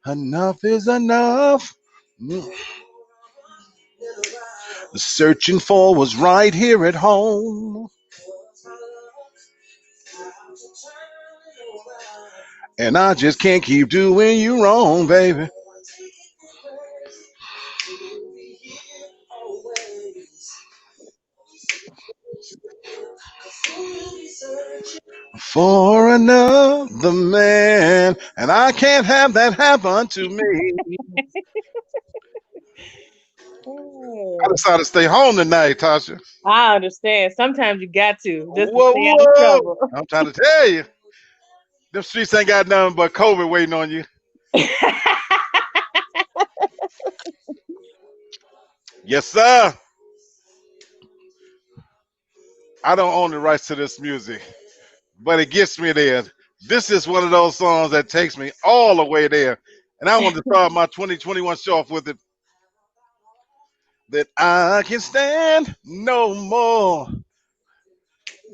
Enough is enough. Mm. The searching for was right here at home. And I just can't keep doing you wrong, baby. For another man. And I can't have that happen to me. I Oh, decided to stay home tonight, Tasha. I understand. Sometimes you got to just to Whoa, stay out of whoa. trouble. I'm trying to tell you. Them streets ain't got nothing but COVID waiting on you. Yes, sir. I don't own the rights to this music, but it gets me there. This is one of those songs that takes me all the way there. And I want to start my 2021 show off with it. That I can stand no more.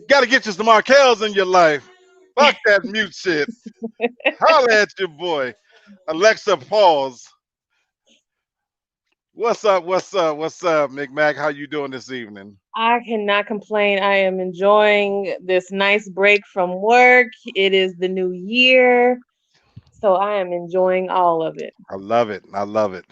Got to get you some Markells in your life. Fuck that mute shit. Holla at your boy. Alexa, pause. What's up? What's up? What's up, McMac? How you doing this evening? I cannot complain. I am enjoying this nice break from work. It is the new year, so I am enjoying all of it. I love it. I love it.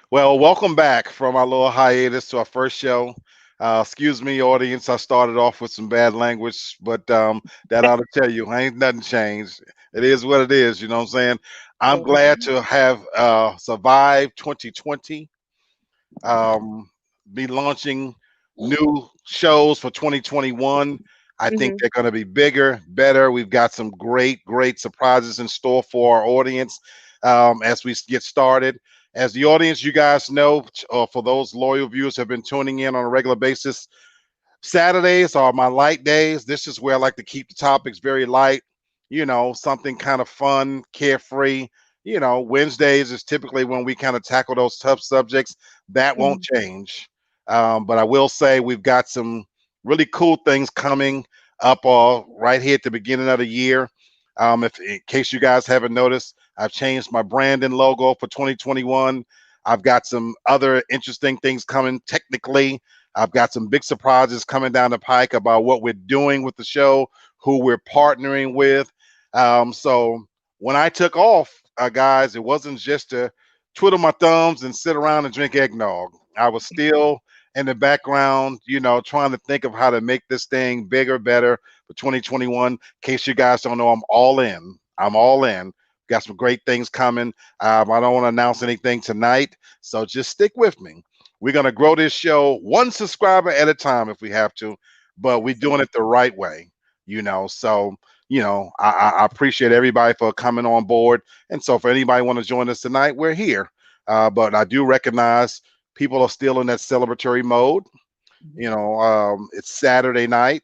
Well, welcome back from our little hiatus to our first show. Excuse me, audience. I started off with some bad language, but that ought to tell you, ain't nothing changed. It is what it is. You know what I'm saying? I'm glad Mhm. to have survived 2020. Um, be launching new shows for 2021. I think Mhm. they're going to be bigger, better. We've got some great, great surprises in store for our audience as we get started. As the audience, you guys know, for those loyal viewers who have been tuning in on a regular basis, Saturdays are my light days. This is where I like to keep the topics very light, something kind of fun, carefree. Wednesdays is typically when we kind of tackle those tough subjects. That won't Mhm. change. But I will say we've got some really cool things coming up right here at the beginning of the year. If in case you guys haven't noticed, I've changed my branding logo for 2021. I've got some other interesting things coming technically. I've got some big surprises coming down the pike about what we're doing with the show, who we're partnering with. So when I took off, guys, it wasn't just to twiddle my thumbs and sit around and drink eggnog. I was still in the background, trying to think of how to make this thing bigger, better for 2021. In case you guys don't know, I'm all in. I'm all in. Got some great things coming. I don't want to announce anything tonight, so just stick with me. We're going to grow this show one subscriber at a time if we have to, but we're doing it the right way, So, I appreciate everybody for coming on board. And so, for anybody want to join us tonight, we're here. But I do recognize people are still in that celebratory mode. It's Saturday night.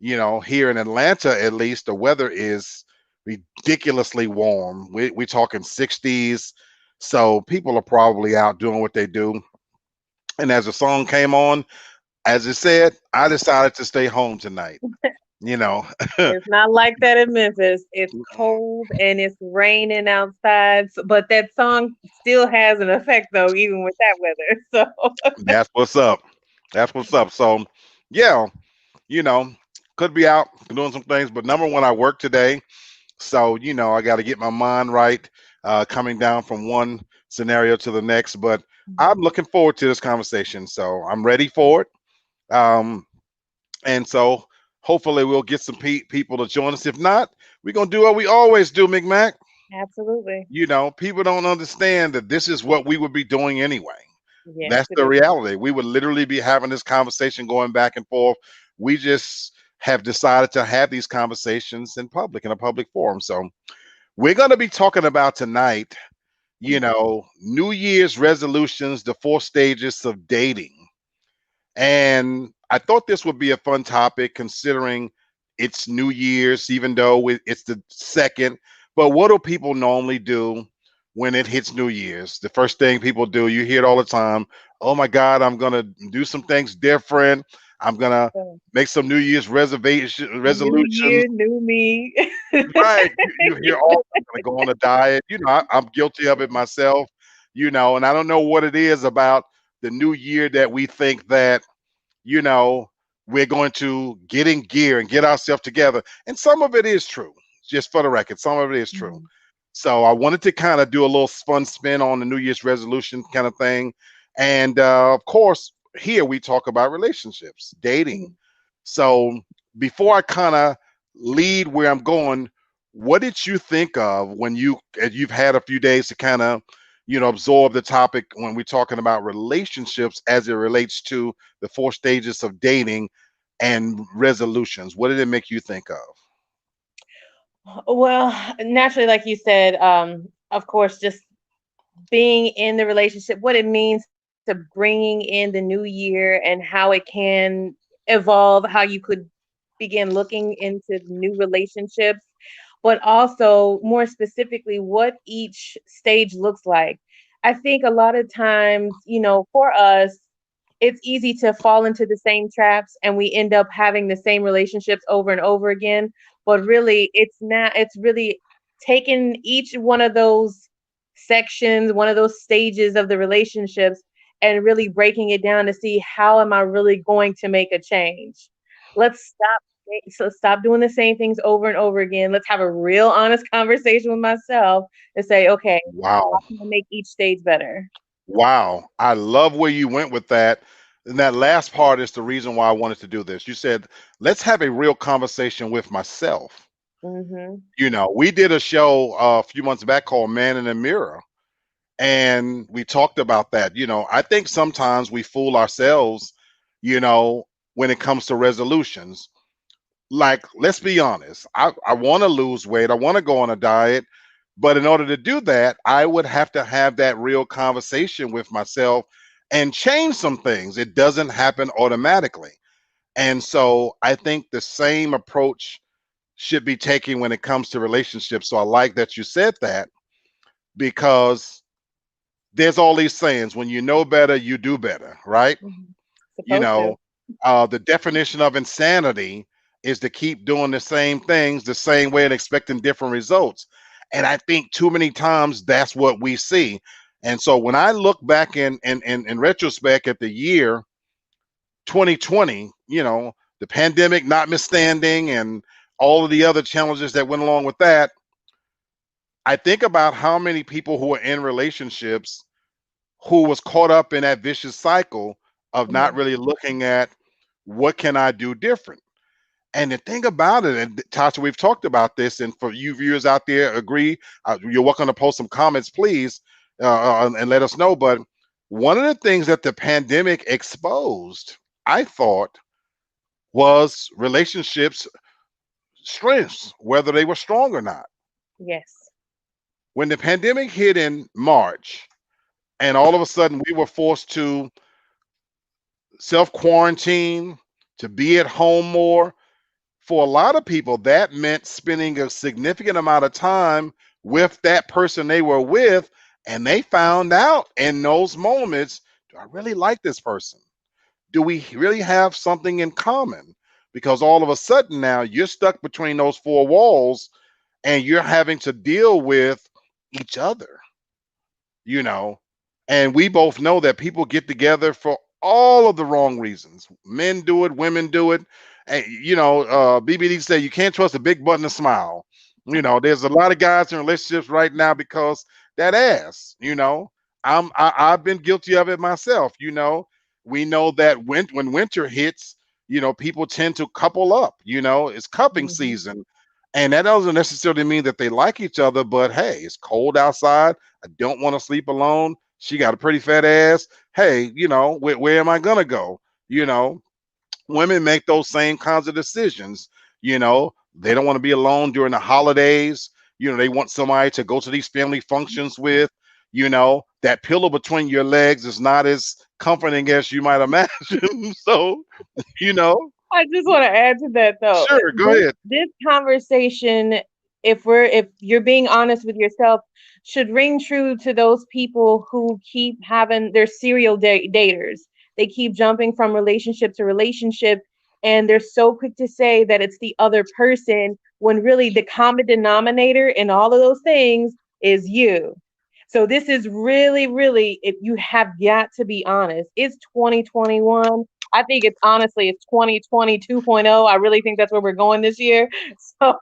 Here in Atlanta, at least, the weather is ridiculously warm. We're talking 60s. So, people are probably out doing what they do. And as the song came on, as it said, I decided to stay home tonight. You know, It's not like that in Memphis. It's cold and it's raining outside, but that song still has an effect though, even with that weather. So that's what's up. That's what's up. So, yeah, you know, could be out doing some things, but number one, I work today. So, I got to get my mind right, coming down from one scenario to the next. But I'm looking forward to this conversation. So I'm ready for it. And so hopefully we'll get some people to join us. If not, we're going to do what we always do, McMac. absolutely. People don't understand that this is what we would be doing anyway. Yes, That's it the is. reality. We would literally be having this conversation going back and forth. We just have decided to have these conversations in public, in a public forum. So we're going to be talking about tonight, New Year's resolutions, the 4 stages of dating. And I thought this would be a fun topic considering it's New Year's, even though it's the second. But what do people normally do when it hits New Year's? The first thing people do, you hear it all the time. Oh my God, I'm going to do some things different. I'm gonna So, make some New Year's new resolutions. year, new me. Right. You hear all I'm gonna go on a diet. I'm guilty of it myself, and I don't know what it is about the new year that we think that, you know, we're going to get in gear and get ourselves together. And some of it is true, just for the record, some of it is true. Mhm, So I wanted to kind of do a little fun spin on the New Year's resolution kind of thing. And of course, here we talk about relationships, dating. mhm. So before I kind of lead where I'm going, what did you think of when as you've had a few days to kind of, absorb the topic when we're talking about relationships as it relates to the four stages of dating and resolutions? What did it make you think of? Well, naturally, like you said, of course, just being in the relationship, what it means to bringing in the new year and how it can evolve, how you could begin looking into new relationships, but also more specifically, what each stage looks like. I think a lot of times, for us, it's easy to fall into the same traps and we end up having the same relationships over and over again. But really, it's not, it's really taking each one of those sections, one of those stages of the relationships, and really breaking it down to see how am I really going to make a change. Let's stop doing the same things over and over again. Let's have a real honest conversation with myself and say, okay, how Wow. can I make each stage better? Wow. I love where you went with that. And that last part is the reason why I wanted to do this. You said, let's have a real conversation with myself. Hmm. We did a show a few months back called Man in the Mirror, and we talked about that. I think sometimes we fool ourselves, you know, when it comes to resolutions. Like, let's be honest, I want to lose weight, I want to go on a diet, but in order to do that, I would have to have that real conversation with myself and change some things. It doesn't happen automatically. And so I think the same approach should be taken when it comes to relationships. So I like that you said that, because there's all these sayings: when you know better, you do better, right? Hmm. You Supposed to. know, the definition of insanity is to keep doing the same things the same way and expecting different results. And I think too many times that's what we see. And so when I look back in retrospect at the year 2020, the pandemic notwithstanding and all of the other challenges that went along with that, I think about how many people who are in relationships who was caught up in that vicious cycle of not Hmm. really looking at what can I do different. And the thing about it, and Tasha, we've talked about this, and for you viewers out there, agree. You're welcome to post some comments, please, and let us know. But one of the things that the pandemic exposed, I thought, was relationships' strengths, whether they were strong or not. Yes. When the pandemic hit in March, and all of a sudden we were forced to self quarantine, to be at home more, for a lot of people, that meant spending a significant amount of time with that person they were with. And they found out in those moments, do I really like this person? Do we really have something in common? Because all of a sudden now you're stuck between those four walls and you're having to deal with each other, you know. And we both know that people get together for all of the wrong reasons. Men do it, women do it. And BBD said you can't trust a big button to smile. There's a lot of guys in relationships right now because that ass. I've been guilty of it myself. We know that when winter hits, people tend to couple up. It's cupping Hmm. season, and that doesn't necessarily mean that they like each other. But hey, it's cold outside. I don't want to sleep alone. She got a pretty fat ass. Hey, where am I gonna go? You know, Women make those same kinds of decisions. They don't want to be alone during the holidays. They want somebody to go to these family functions with. That pillow between your legs is not as comforting as you might imagine. So, you know, I just want to add to that though. sure, go This ahead. this conversation, if you're being honest with yourself, should ring true to those people who keep having their serial daters. They keep jumping from relationship to relationship, and they're so quick to say that it's the other person when really the common denominator in all of those things is you. So this is really, really, if you have got to be honest, it's 2021. I think it's honestly it's 2020 2.0. I really think that's where we're going this year. So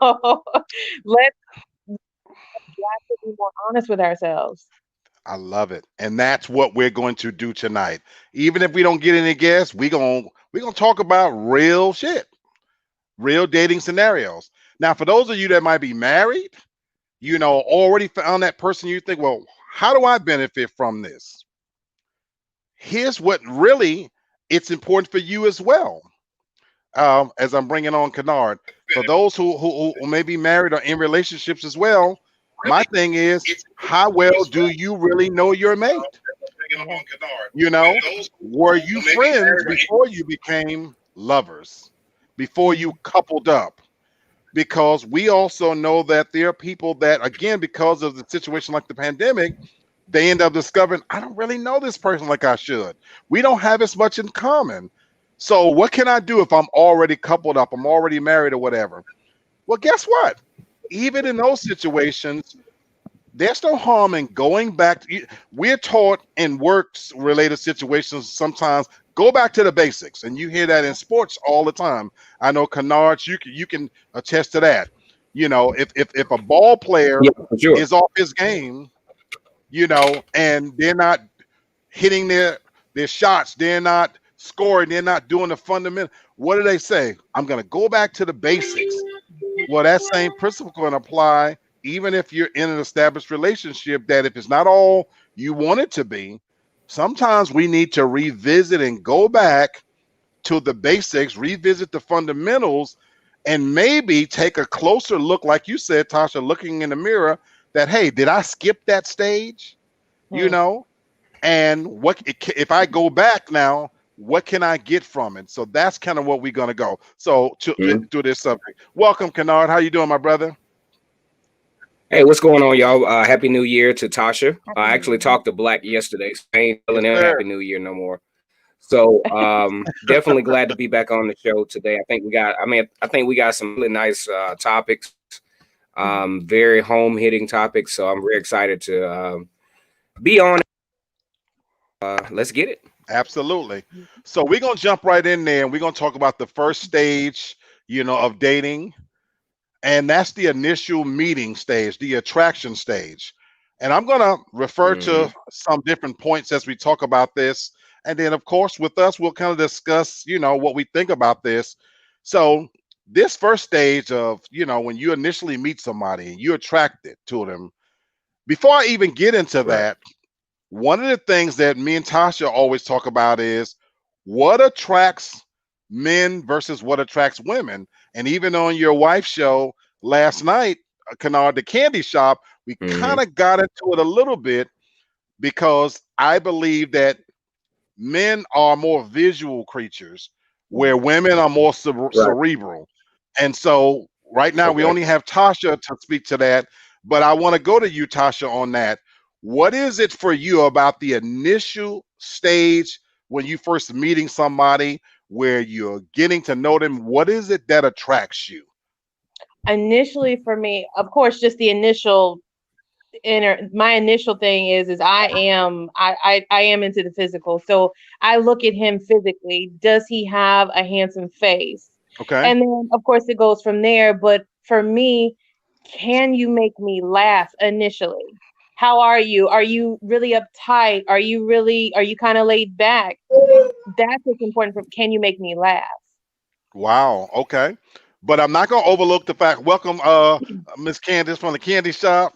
let's got to be more honest with ourselves. I love it. And that's what we're going to do tonight. Even if we don't get any guests, we gonna talk about real shit, real dating scenarios. Now, for those of you that might be married, already found that person, you think, well, how do I benefit from this? Here's what really it's important for you as well. As I'm bringing on Kennard, for those who may be married or in relationships as well, my thing is, how well do you really know your mate? You know, were you friends before you became lovers, before you coupled up? Because we also know that there are people that, again, because of the situation like the pandemic, they end up discovering, I don't really know this person like I should. We don't have as much in common. So what can I do if I'm already coupled up, I'm already married or whatever? Well, guess what? Even in those situations, there's no harm in going back. We're taught in works related situations sometimes go back to the basics, and you hear that in sports all the time. I know Kennard, you can attest to that. If a ball player Yeah, for sure. is off his game, and they're not hitting their shots, they're not scoring, they're not doing the fundamental. What do they say? I'm going to go back to the basics. Well, that same principle can apply even if you're in an established relationship, that if it's not all you want it to be, sometimes we need to revisit and go back to the basics, revisit the fundamentals, and maybe take a closer look, like you said, Tasha, looking in the mirror, that, hey, did I skip that stage? And what if I go back now, what can I get from it? So that's kind of what we're going to go. So to this subject. Welcome, Kennard. How you doing, my brother? Hey, what's going on, y'all? Happy New Year to Tasha. I actually talked to Black yesterday, so I ain't telling him Happy New Year no more. So definitely glad to be back on the show today. I think we got some really nice topics, very home hitting topics. So I'm very excited to be on. Let's get it. Absolutely. So we're gonna jump right in there, and we're gonna talk about the first stage, of dating. And that's the initial meeting stage, the attraction stage. And I'm going to refer to some different points as we talk about this. And then, of course, with us, we'll kind of discuss, what we think about this. So this first stage of, when you initially meet somebody and you're attracted to them, before I even get into that, one of the things that me and Tasha always talk about is what attracts men versus what attracts women. And even on your wife's show last night, Kennard, the candy shop, we kind of got into it a little bit, because I believe that men are more visual creatures where women are more cerebral. And so right now we only have Tasha to speak to that, but I want to go to you, Tasha, on that. What is it for you about the initial stage when you first meeting somebody, where you're getting to know them? What is it that attracts you? Initially, for me, of course, just the initial my initial thing is I am into the physical. So I look at him physically. Does he have a handsome face? Okay. And then of course it goes from there. But for me, can you make me laugh initially? How are you? Are you really uptight? Are you kind of laid back? That's what's important for, can you make me laugh? Wow. Okay. But I'm not gonna overlook the fact. Welcome, Miss Candace from the candy shop.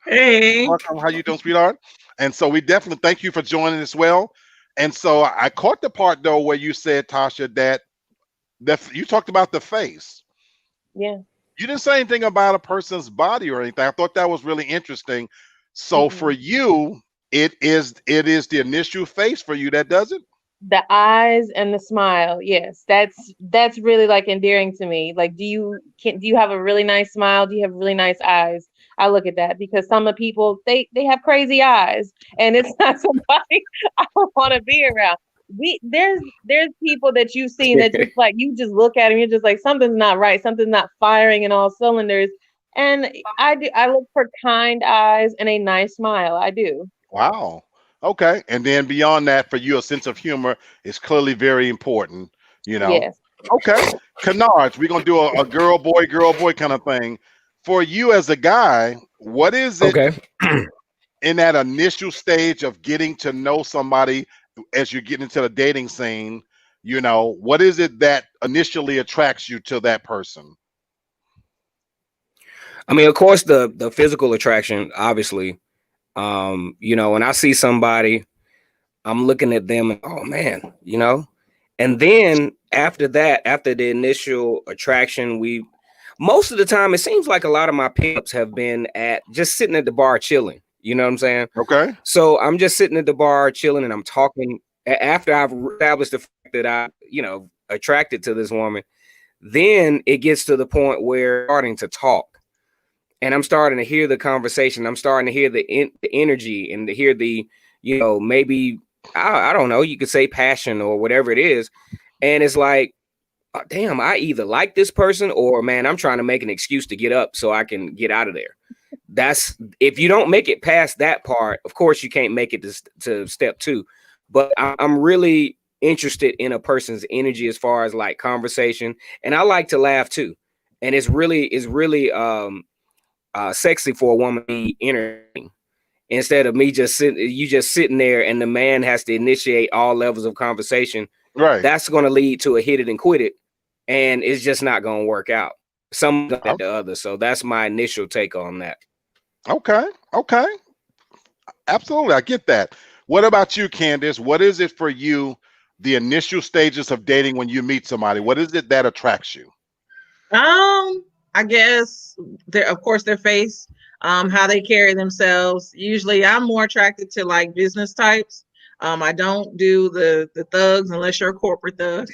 Hey. Welcome. How you doing, sweetheart? And so we definitely thank you for joining as well. And so I caught the part though where you said, Tasha, that you talked about the face. Yeah. You didn't say anything about a person's body or anything. I thought that was really interesting. So for you, it is the initial face for you that does it. The eyes and the smile. Yes, that's really like endearing to me. Like, do you have a really nice smile? Do you have really nice eyes? I look at that, because some of people they have crazy eyes, and it's not somebody I want to be around. there's people that you've seen that just like you just look at them, you're just like something's not right, something's not firing in all cylinders. And I look for kind eyes and a nice smile. I do. Wow. Okay. And then beyond that, for you, a sense of humor is clearly very important, you know. Yes. Okay. Canards, we're gonna do a girl boy kind of thing. For you as a guy, what is it Okay. in that initial stage of getting to know somebody as you get into the dating scene? You know, what is it that initially attracts you to that person? I mean, of course, the physical attraction, obviously. You know, when I see somebody, I'm looking at them and, oh man, you know. And then after that, after the initial attraction, most of the time it seems like a lot of my pimps have been at just sitting at the bar chilling. You know what I'm saying? Okay. So I'm just sitting at the bar chilling and I'm talking after I've established the fact that I, you know, attracted to this woman. Then it gets to the point where I'm starting to talk and I'm starting to hear the conversation. I'm starting to hear the energy and to hear the, you know, maybe, I don't know, you could say passion or whatever it is. And it's like, oh, damn, I either like this person or, man, I'm trying to make an excuse to get up so I can get out of there. That's, if you don't make it past that part, of course you can't make it to step 2. But I'm really interested in a person's energy as far as like conversation, and I like to laugh too. And it's really sexy for a woman to be entertaining instead of me just sitting there and the man has to initiate all levels of conversation. Right. That's going to lead to a hit it and quit it, and it's just not going to work out. Some at the other. So that's my initial take on that. Okay. Absolutely. I get that. What about you, Candace? What is it for you, the initial stages of dating when you meet somebody? What is it that attracts you? I guess of course their face, how they carry themselves. Usually I'm more attracted to like business types. I don't do the thugs unless you're a corporate thug.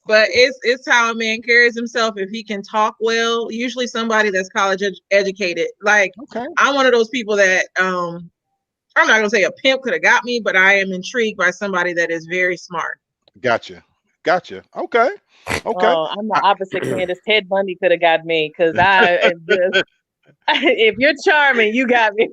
But it's how a man carries himself. If he can talk well, usually somebody that's college educated. Like, okay. I'm one of those people that I'm not gonna say a pimp could have got me, but I am intrigued by somebody that is very smart. Gotcha. Okay. Oh, I'm the opposite, Candace. Ted Bundy could have got me because if you're charming, you got me.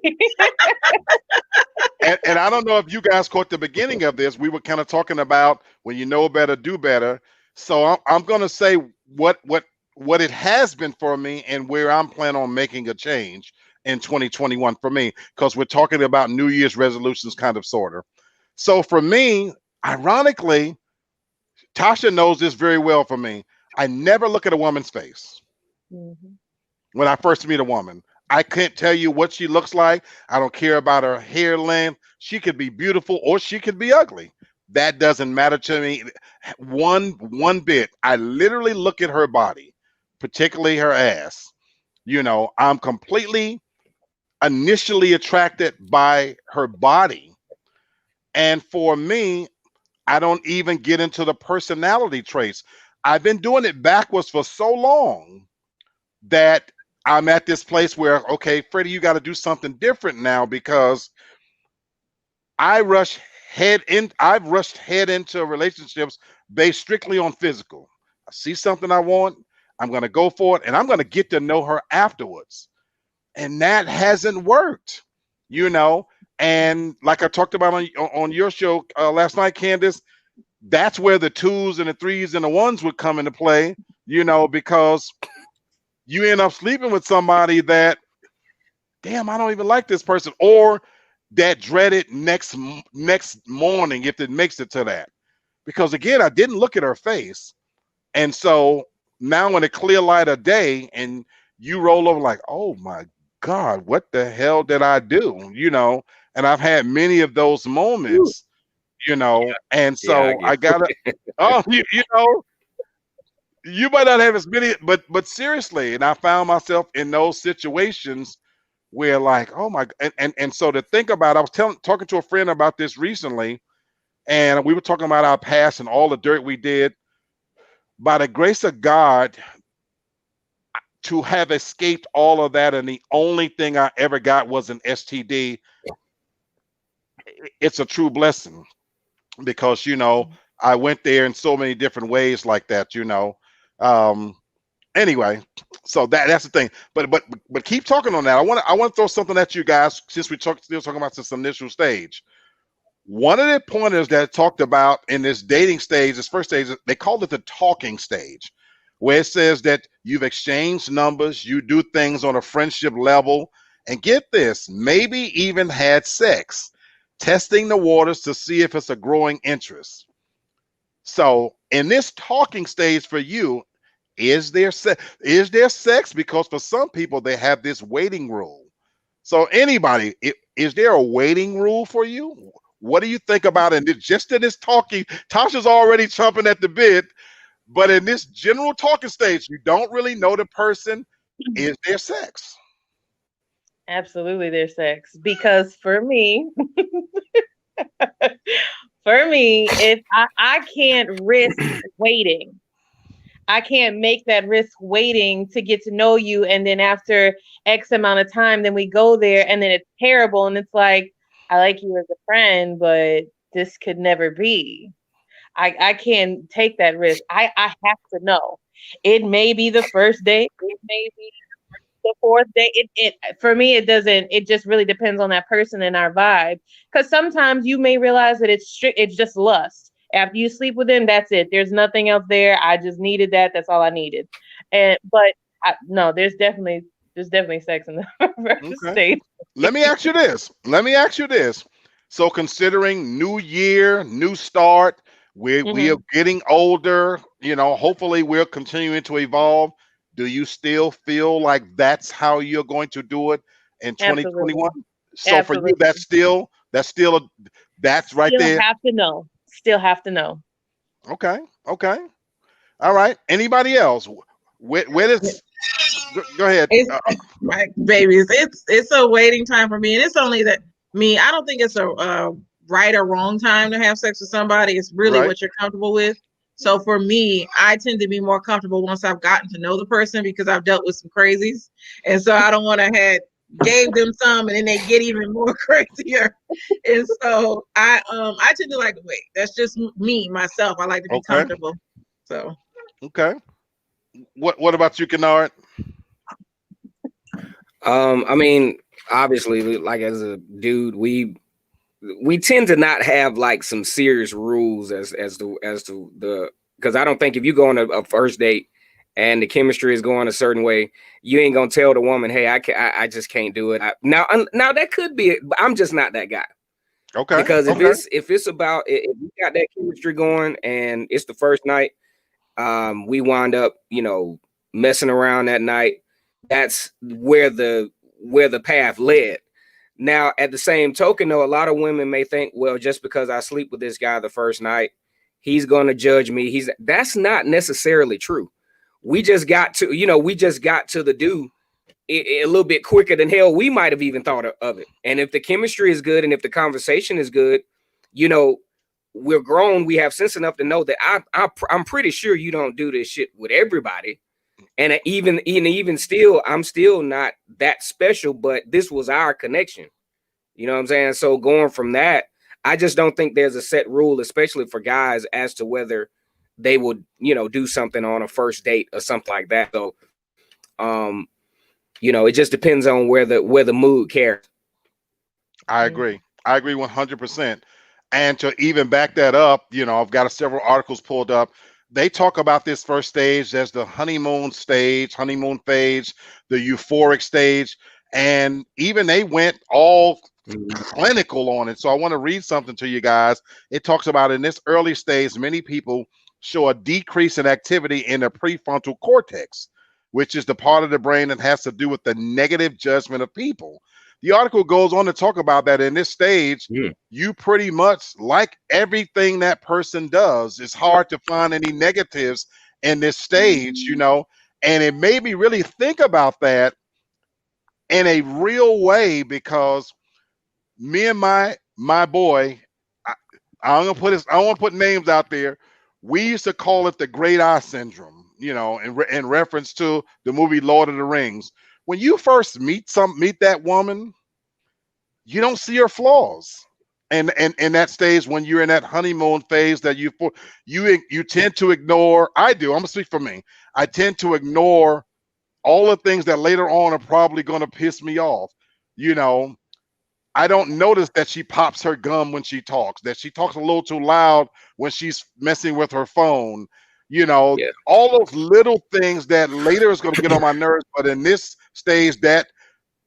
and I don't know if you guys caught the beginning of this. We were kind of talking about when you know better, do better. So I'm going to say what it has been for me and where I'm planning on making a change in 2021 for me, because we're talking about New Year's resolutions, kind of, sort of. So for me, ironically, Tasha knows this very well for me. I never look at a woman's face. Mm-hmm. When I first meet a woman, I can't tell you what she looks like. I don't care about her hair length. She could be beautiful or she could be ugly. That doesn't matter to me one bit. I literally look at her body, particularly her ass. You know, I'm completely initially attracted by her body. And for me, I don't even get into the personality traits. I've been doing it backwards for so long that I'm at this place where, okay, Freddie, you got to do something different now, because I've rushed head into relationships based strictly on physical. I see something I want, I'm going to go for it, and I'm going to get to know her afterwards. And that hasn't worked, you know. And like I talked about on your show last night, Candace, that's where the 2s and the 3s and the 1s would come into play, you know, because you end up sleeping with somebody that, damn, I don't even like this person, or that dreaded next morning, if it makes it to that. Because again, I didn't look at her face. And so now in a clear light of day, and you roll over like, oh my God, what the hell did I do? You know, and I've had many of those moments, you know, and so I gotta, you know, you might not have as many, but seriously, and I found myself in those situations where, like, oh my, and so to think about, I was talking to a friend about this recently, and we were talking about our past and all the dirt we did. By the grace of God, to have escaped all of that, and the only thing I ever got was an STD, it's a true blessing. because I went there in so many different ways like that. Anyway, so that's the thing. But keep talking on that. I want to throw something at you guys since we still talking about this initial stage. One of the pointers that talked about in this dating stage, this first stage, they called it the talking stage, where it says that you've exchanged numbers, you do things on a friendship level, and get this, maybe even had sex, testing the waters to see if it's a growing interest. So in this talking stage for you, is there sex? Because for some people, they have this waiting rule. So anybody, is there a waiting rule for you? What do you think about it? Just in this talking, Tasha's already chomping at the bit, but in this general talking stage, you don't really know the person. Is there sex? Absolutely, there's sex. Because for me, if I can't risk waiting. I can't make that risk waiting to get to know you. And then after X amount of time, then we go there and then it's terrible. And it's like, I like you as a friend, but this could never be. I can't take that risk. I have to know. It may be the first date. It may be the fourth date. It for me, it just really depends on that person and our vibe. Because sometimes you may realize that it's just lust. After you sleep with him, that's it. There's nothing else there. I just needed that. That's all I needed. No, there's definitely sex in the first stage. Let me ask you this. So considering new year, new start, we are getting older, hopefully we're continuing to evolve. Do you still feel like that's how you're going to do it in 2021? So Absolutely. for you, that's right there. Still have to know. Okay. All right. Anybody else? Where does? Go ahead. My babies, it's a waiting time for me, and it's only that me. I don't think it's a right or wrong time to have sex with somebody. It's really what you're comfortable with. So for me, I tend to be more comfortable once I've gotten to know the person because I've dealt with some crazies, and so I don't want to gave them some and then they get even more crazier. And so I tend to like to wait. That's just me, myself. I like to be comfortable. So okay. What about you, Kennard? I mean, obviously, like as a dude, we tend to not have like some serious rules as to the, because I don't think if you go on a first date and the chemistry is going a certain way, you ain't gonna tell the woman, "Hey, I just can't do it." Now that could be it, but I'm just not that guy. Okay. Because if it's about if you got that chemistry going and it's the first night, we wind up messing around that night. That's where the path led. Now, at the same token, though, a lot of women may think, well, just because I sleep with this guy the first night, he's going to judge me. That's not necessarily true. We just got to the do a little bit quicker than hell we might have even thought of it. And if the chemistry is good and if the conversation is good, we're grown. We have sense enough to know that I'm pretty sure you don't do this shit with everybody. And even still, I'm still not that special, but this was our connection. You know what I'm saying? So going from that, I just don't think there's a set rule, especially for guys, as to whether they would, do something on a first date or something like that. So, it just depends on where the mood carries. I agree 100%. And to even back that up, I've got several articles pulled up. They talk about this first stage as the honeymoon phase, the euphoric stage, and even they went all clinical on it. So I want to read something to you guys. It talks about in this early stage, many people show a decrease in activity in the prefrontal cortex, which is the part of the brain that has to do with the negative judgment of people. The article goes on to talk about that in this stage, you pretty much like everything that person does. It's hard to find any negatives in this stage, and it made me really think about that in a real way, because me and my boy, I don't want to put names out there. We used to call it the great eye syndrome, in reference to the movie Lord of the Rings. When you first meet that woman, you don't see her flaws. and in that stage when you're in that honeymoon phase that you tend to ignore. I do. I'm gonna speak for me. I tend to ignore all the things that later on are probably going to piss me off. You know, I don't notice that she pops her gum when she talks, that she talks a little too loud when she's messing with her phone. You know, Yeah. all those little things that later is going to get on my nerves. But in this stage, that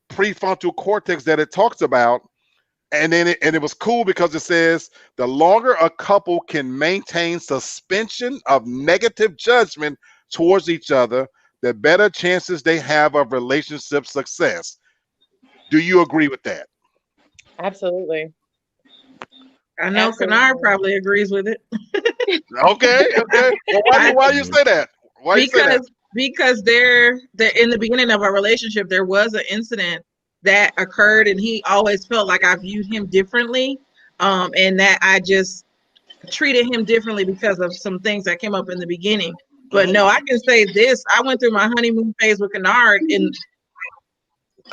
prefrontal cortex that it talks about, and then it was cool because it says the longer a couple can maintain suspension of negative judgment towards each other, the better chances they have of relationship success. Do you agree with that? Absolutely. I know Kennard probably agrees with it. Okay. Well, why you say that? Why you say that? Because they're in the beginning of our relationship, there was an incident that occurred, and he always felt like I viewed him differently, and that I just treated him differently because of some things that came up in the beginning. But no, I can say this: I went through my honeymoon phase with Kennard in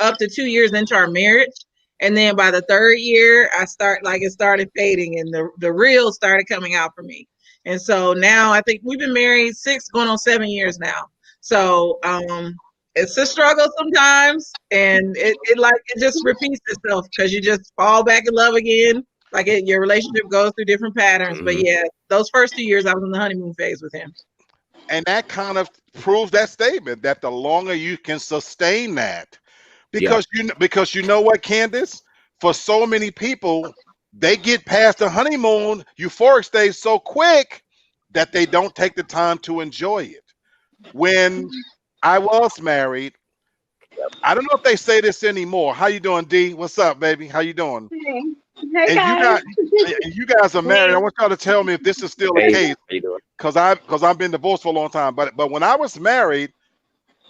up to 2 years into our marriage. And then by the third year, it started fading, and the real started coming out for me. And so now I think we've been married 6 going on 7 years now. So it's a struggle sometimes, and it just repeats itself because you just fall back in love again. Your relationship goes through different patterns. But yeah, those first 2 years I was in the honeymoon phase with him. And that kind of proves that statement that the longer you can sustain that, because you know what, Candace, for so many people, they get past the honeymoon euphoric stage so quick that they don't take the time to enjoy it. When I was married, I don't know if they say this anymore. How you doing, D? What's up, baby? How you doing? Hey guys. You guys are married. I want y'all to tell me if this is still the case, because I've been divorced for a long time. But when I was married,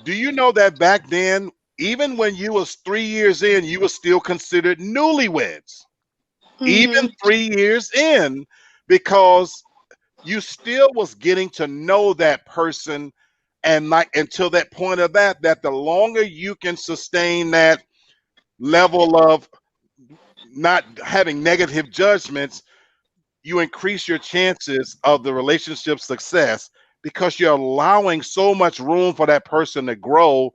do you know that back then, even when you was 3 years in, you were still considered newlyweds, even 3 years in, because you still was getting to know that person. And until that point of that the longer you can sustain that level of not having negative judgments, you increase your chances of the relationship success, because you're allowing so much room for that person to grow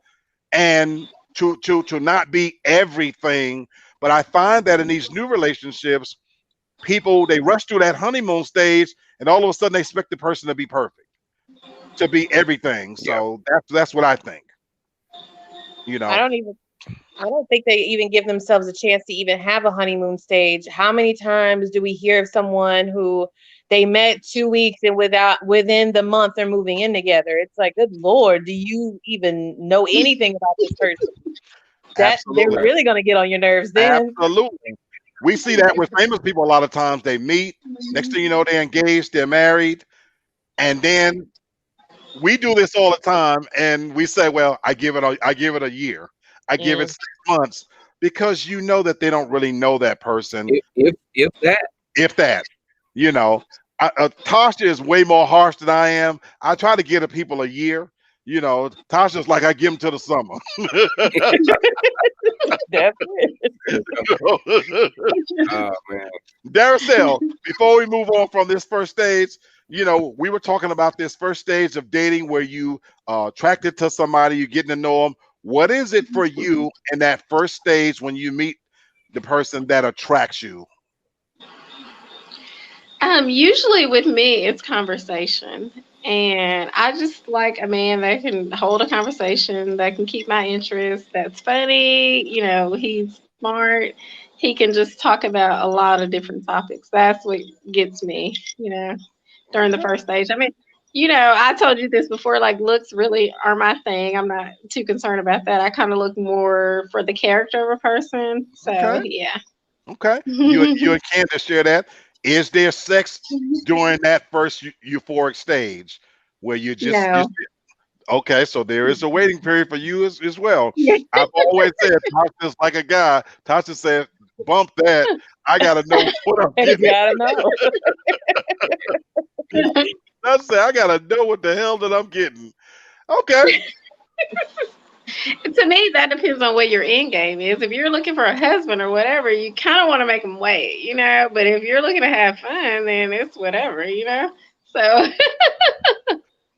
and to not be everything. But I find that in these new relationships, people, they rush through that honeymoon stage, and all of a sudden they expect the person to be perfect, to be everything. So that's what I think. You know, I don't think they even give themselves a chance to even have a honeymoon stage. How many times do we hear of someone who they met 2 weeks and within the month they're moving in together? It's like, good Lord, do you even know anything about this person? They're really going to get on your nerves then. Absolutely. We see that with famous people a lot of times. They meet, next thing you know, they're engaged, they're married, and then we do this all the time, and we say, well, I give it a year. I give it 6 months, because you know that they don't really know that person. If that, you know, Tasha is way more harsh than I am. I try to give people a year. You know, Tasha's like, I give them to the summer. Oh man, Daracel, before we move on from this first stage, you know, we were talking about this first stage of dating where you attracted to somebody, you're getting to know them. What is it for you in that first stage when you meet the person that attracts you? Usually with me, it's conversation. And I just like a man that can hold a conversation, that can keep my interest, that's funny, he's smart. He can just talk about a lot of different topics. That's what gets me, during the first stage. I mean, I told you this before, like looks really are my thing. I'm not too concerned about that. I kind of look more for the character of a person. So, yeah. Okay. You and Candace share that. Is there sex during that first euphoric stage where you just okay, so there is a waiting period for you as well. I've always said Tasha's like a guy. Tasha said, bump that. I gotta know what I'm getting. Tasha said, I gotta know what the hell that I'm getting. Okay. To me, that depends on what your end game is. If you're looking for a husband or whatever, you kind of want to make them wait, you know. But if you're looking to have fun, then it's whatever, you know. So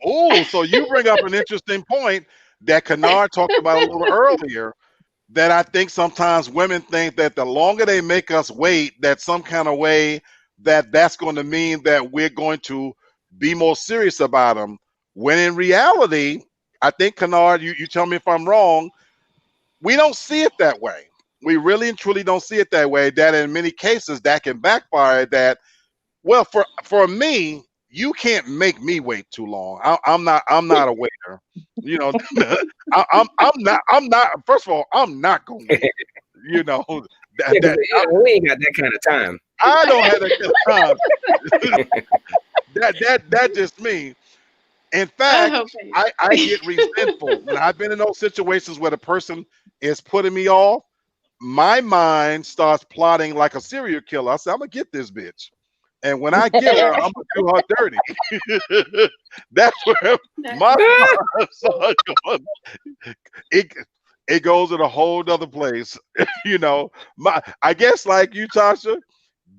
Oh, so you bring up an interesting point that Kennard talked about a little earlier. That I think sometimes women think that the longer they make us wait, that some kind of way that's going to mean that we're going to be more serious about them. When in reality, I think Kennard, you tell me if I'm wrong, we don't see it that way. We really and truly don't see it that way. That in many cases that can backfire. That well, for me, you can't make me wait too long. I'm not a waiter. You know, I'm not. First of all, I'm not gonna wait. You know, We ain't got that kind of time. I don't have that kind of time. That's just me. In fact, I get resentful when I've been in those situations where the person is putting me off. My mind starts plotting like a serial killer. I say, I'm gonna get this bitch. And when I get her, I'm gonna do her dirty. That's where my mind starts going. It goes in a whole other place. You know, I guess like you, Tasha,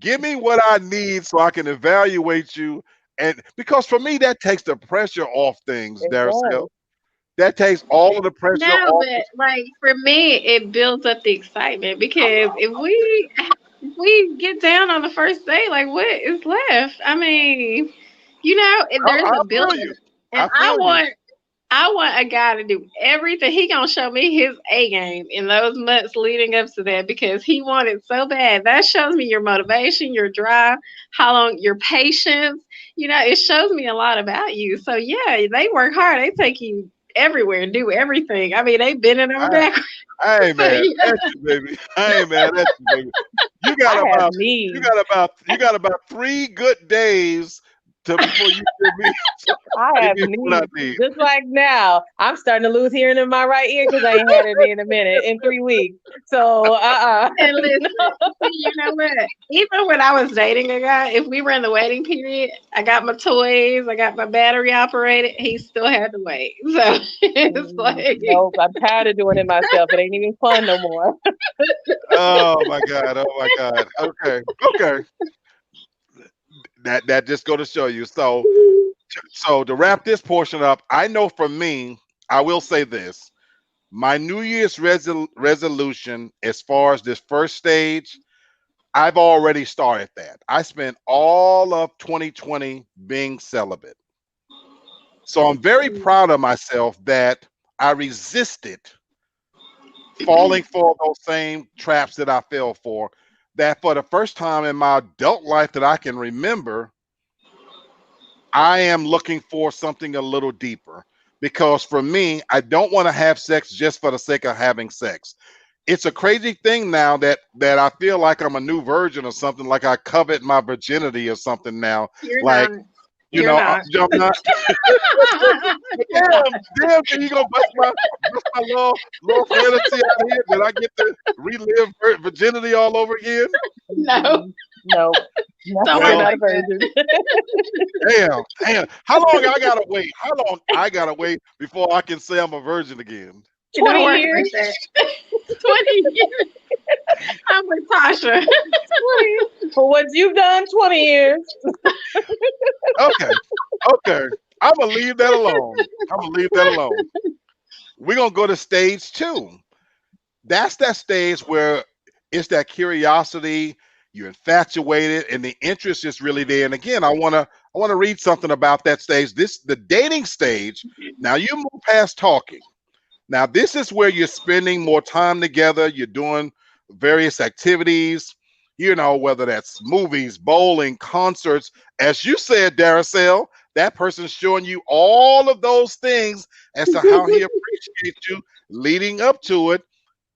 give me what I need so I can evaluate you. And because for me, that takes the pressure off things, Darcel. That takes all of the pressure no, off. but like for me, it builds up the excitement because if we get down on the first day, like what is left? I mean, you know, there's a building, and I want a guy to do everything. He gonna show me his A game in those months leading up to that because he wanted so bad. That shows me your motivation, your drive, how long, your patience. You know, it shows me a lot about you. So yeah, they work hard. They take you everywhere and do everything. I mean, they bending over backwards. I ain't mad at you, baby. I ain't mad at you, baby. You got about 3 good days before you give me. I have needs. Just like now, I'm starting to lose hearing in my right ear because I ain't had it in a minute, in 3 weeks. So, And listen, you know what? Even when I was dating a guy, if we were in the waiting period, I got my toys, I got my battery operated. He still had to wait. So it's like, nope, I'm tired of doing it myself. It ain't even fun no more. Oh my God! Okay. That just go to show you. So to wrap this portion up, I know for me, I will say this: my New Year's resolution, as far as this first stage, I've already started that. I spent all of 2020 being celibate, so I'm very proud of myself that I resisted falling for those same traps that I fell for. That for the first time in my adult life that I can remember, I am looking for something a little deeper. Because for me, I don't want to have sex just for the sake of having sex. It's a crazy thing now that I feel like I'm a new virgin or something, like I covet my virginity or something now. You're like not. you know, I'm not. damn, can you go bust my little fantasy out here that I get to relive virginity all over again? No. Not a virgin. Damn. How long I gotta wait? How long I gotta wait before I can say I'm a virgin again? 20 years. 20 years. I'm with Tasha. For what you've done, 20 years. Okay. I'm gonna leave that alone. We're gonna go to stage 2. That's that stage where it's that curiosity, you're infatuated, and the interest is really there. And again, I wanna read something about that stage. The dating stage. Now you move past talking. Now this is where you're spending more time together. You're doing various activities. You know, whether that's movies, bowling, concerts. As you said, Darcel, that person's showing you all of those things as to how he appreciates you leading up to it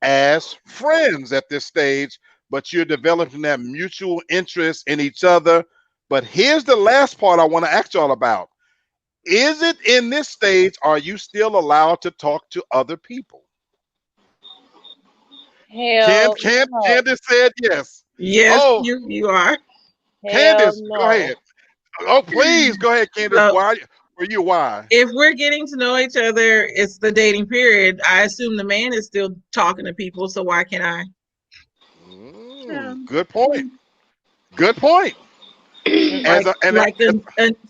as friends at this stage. But you're developing that mutual interest in each other. But here's the last part I want to ask y'all about. Is it in this stage, are you still allowed to talk to other people? Candace said yes. Yes, you are. Candace, go ahead. Oh, please go ahead, Candace. For you, why? If we're getting to know each other, it's the dating period. I assume the man is still talking to people, so why can't I? Good point. Good point.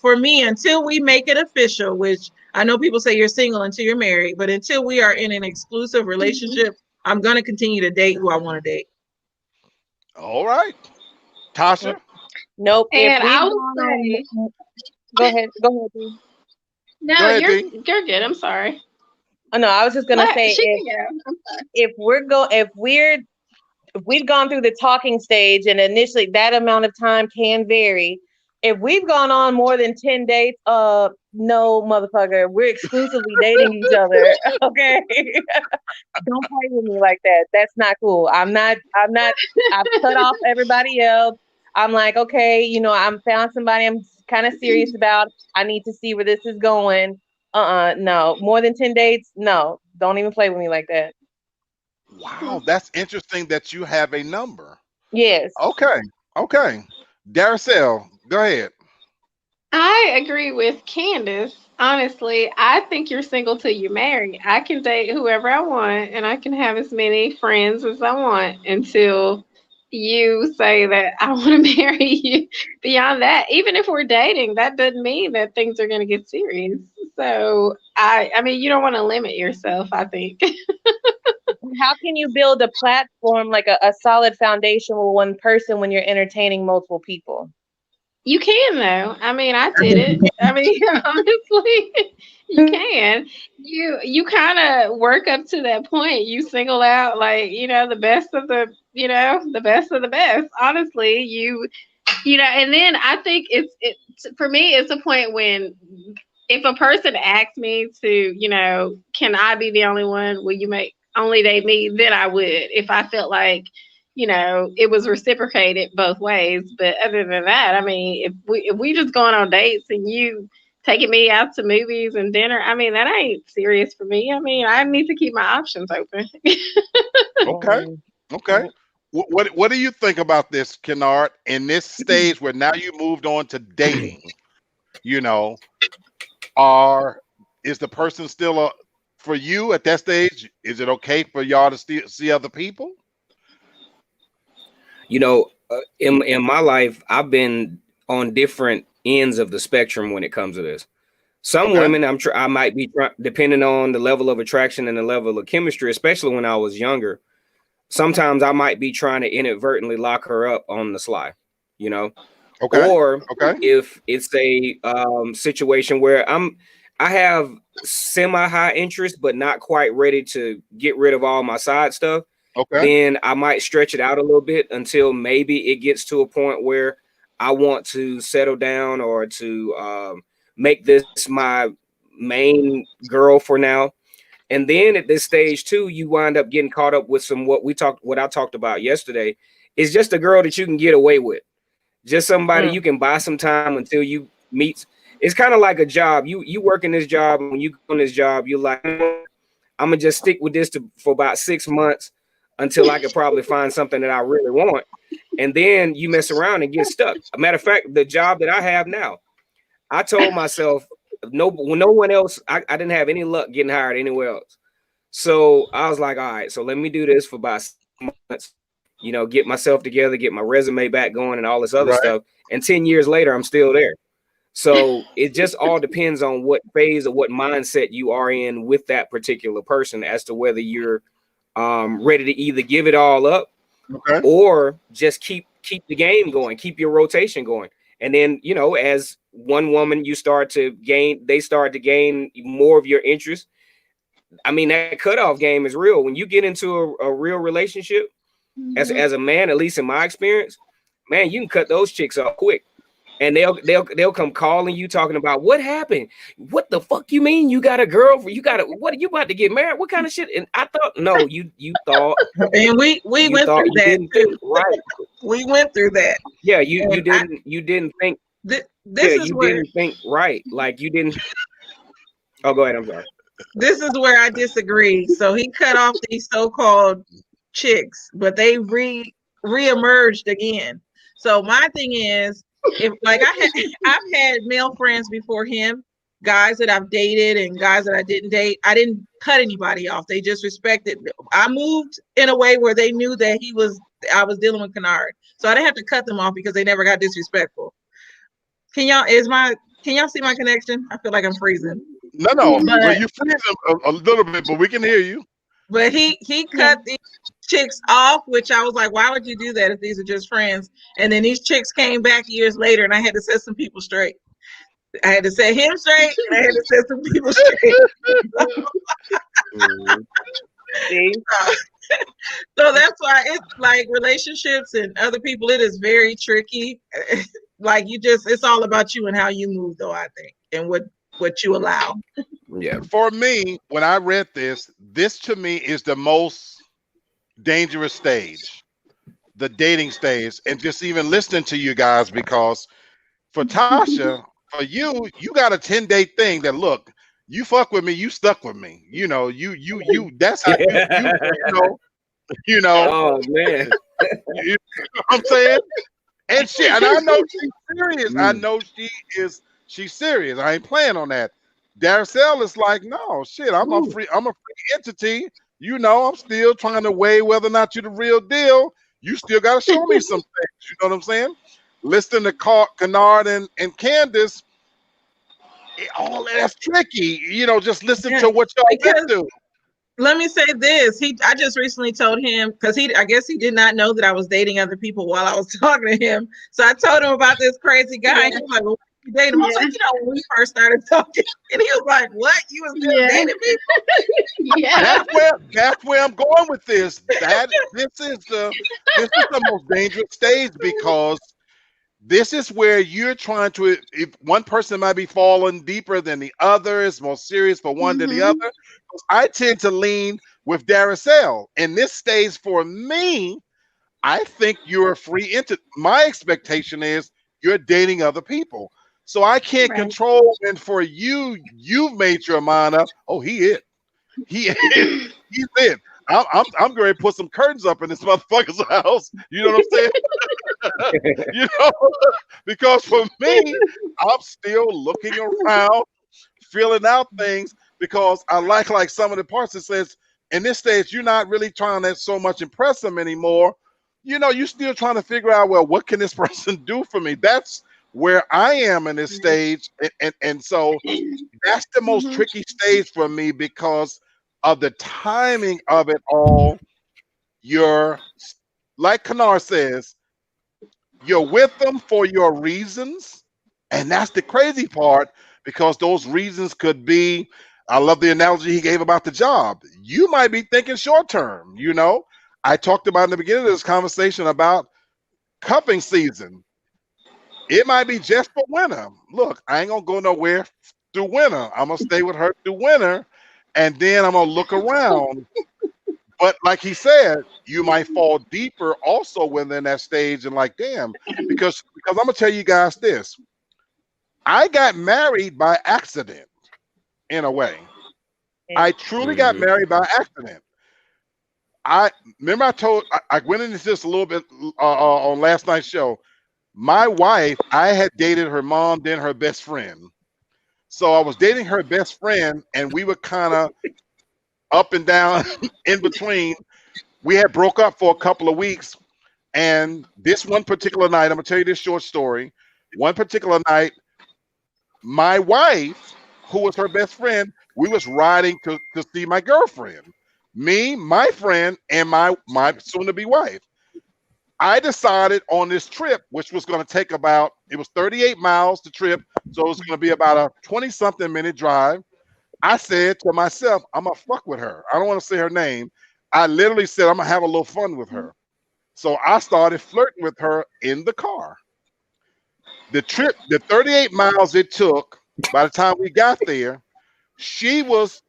For me, until we make it official, which I know people say you're single until you're married, but until we are in an exclusive relationship, I'm going to continue to date who I want to date. All right. Tasha? Nope. And I would say, go ahead. Go ahead, Dee. No, Go ahead, you're Dee. good. I'm sorry. Oh no, I was just gonna say if we've gone through the talking stage, and initially that amount of time can vary. If we've gone on more than 10 dates, no, motherfucker, we're exclusively dating each other. Okay. Don't play with me like that. That's not cool. I've cut off everybody else. I'm like, okay, I'm found somebody I'm kind of serious about. I need to see where this is going. No. More than 10 dates? No. Don't even play with me like that. Wow, that's interesting that you have a number. Yes. Okay. Darcel, go ahead. I agree with Candace. Honestly, I think you're single till you're married. I can date whoever I want, and I can have as many friends as I want until you say that I want to marry you. Beyond that, even if we're dating, that doesn't mean that things are going to get serious. So I mean, you don't want to limit yourself, I think. How can you build a platform, like a solid foundation with one person when you're entertaining multiple people? You can though. I mean, I did it. I mean, honestly, you can. You kind of work up to that point. You single out like, the best of the, the best of the best. Honestly, and then I think it's for me, it's a point when if a person asks me to, can I be the only one? Will you only date me? Then I would, if I felt like, it was reciprocated both ways. But other than that, I mean, if we just going on dates and you taking me out to movies and dinner, I mean, that ain't serious for me. I mean, I need to keep my options open. Okay. What do you think about this, Kennard? In this stage where now you moved on to dating, is the person still for you at that stage? Is it okay for y'all to still see other people? In my life, I've been on different ends of the spectrum when it comes to this. Some women, I might be depending on the level of attraction and the level of chemistry, especially when I was younger. Sometimes I might be trying to inadvertently lock her up on the sly, Or if it's a situation where I have semi-high interest, but not quite ready to get rid of all my side stuff. Then I might stretch it out a little bit until maybe it gets to a point where I want to settle down or to make this my main girl for now. And then at this stage too, you wind up getting caught up with what I talked about yesterday. Is just a girl that you can get away with. Just somebody you can buy some time until you meet. It's kind of like a job. You work in this job, and when you go on this job, you're like, I'm gonna just stick with this for about 6 months until I could probably find something that I really want. And then you mess around and get stuck. A matter of fact, the job that I have now, I told myself, no one else, I didn't have any luck getting hired anywhere else. So I was like, all right, so let me do this for about 6 months, get myself together, get my resume back going and all this other stuff. And 10 years later, I'm still there. So it just all depends on what phase or what mindset you are in with that particular person as to whether you're ready to either give it all up or just keep the game going, keep your rotation going. And then, as one woman, they start to gain more of your interest. I mean, that cutoff game is real. When you get into a real relationship, as a man, at least in my experience, man, you can cut those chicks off quick. And they'll come calling you talking about what happened. What the fuck you mean? You got a girlfriend? What are you about to get married? What kind of shit? And I thought, no, you thought. And we went through that too. Right. We went through that. Yeah, you didn't think. Didn't think right. Like you didn't. Oh, go ahead. I'm sorry. This is where I disagree. So he cut off these so-called chicks, but they reemerged again. So my thing is, if like I've had male friends before him, guys that I've dated and guys that I didn't date, I didn't cut anybody off. They just respected. I moved in a way where they knew that I was dealing with Kennard. So I didn't have to cut them off because they never got disrespectful. Can y'all see my connection? I feel like I'm freezing. No. Well, you freezing a little bit, but we can hear you. But he cut these chicks off, which I was like, why would you do that if these are just friends? And then these chicks came back years later, and I had to set some people straight. I had to set him straight, and I had to set some people straight. So that's why it's like relationships and other people, it is very tricky. Like it's all about you and how you move, though, I think, and what you allow. Yeah. For me, when I read this to me is the most dangerous stage, the dating stage, and just even listening to you guys, because for Tasha, for you got a 10-day thing that, look, you fuck with me, you stuck with me. You know, that's how you know. Oh man. You know what I'm saying? And I know she's serious. I know she's serious. I ain't playing on that. Darcel is like, no, shit, I'm a free entity. You know, I'm still trying to weigh whether or not you're the real deal. You still got to show me some things. You know what I'm saying? Listening to Kennard and Candace, all that's tricky. You know, just listen to what y'all do. Let me say this. I just recently told him, because I guess he did not know that I was dating other people while I was talking to him. So I told him about this crazy guy. And he was like, well, you dating him? I was like, when we first started talking. And he was like, what? You was still dating people? That's where I'm going with this. This is the most dangerous stage, because this is where you're trying to, if one person might be falling deeper than the other, it's more serious for one than the other. I tend to lean with Darcel. In this stage, for me, I think you're a free entity. My expectation is you're dating other people. So I can't control, and for you've made your mind up. Oh, he's it. I'm going to put some curtains up in this motherfucker's house. You know what I'm saying? You know, because for me, I'm still looking around, feeling out things, because I like some of the parts that says, in this stage, you're not really trying to so much impress them anymore. You know, you're still trying to figure out, well, what can this person do for me? That's where I am in this stage. And so that's the most tricky stage for me, because of the timing of it all. You're, like Kennard says, you're with them for your reasons. And that's the crazy part, because those reasons could be, I love the analogy he gave about the job. You might be thinking short term. You know, I talked about in the beginning of this conversation about cuffing season. It might be just for winter. Look, I ain't gonna go nowhere through winter. I'm gonna stay with her through winter, and then I'm gonna look around. But like he said, you might fall deeper also when they're in that stage, and like, damn, because I'm gonna tell you guys this. I got married by accident, in a way. I truly got married by accident. I remember I went into this a little bit on last night's show. My wife, I had dated her mom, then her best friend. So I was dating her best friend, and we were kind of up and down in between. We had broke up for a couple of weeks, and this one particular night, I'm gonna tell you this short story. One particular night, my wife, who was her best friend, we was riding to see my girlfriend. Me, my friend, and my soon-to-be wife. I decided on this trip, which was going to take it was 38 miles to trip, so it was going to be about a 20-something minute drive. I said to myself, I'm going to fuck with her. I don't want to say her name. I literally said, I'm going to have a little fun with her. So I started flirting with her in the car. The trip, the 38 miles it took, by the time we got there, she was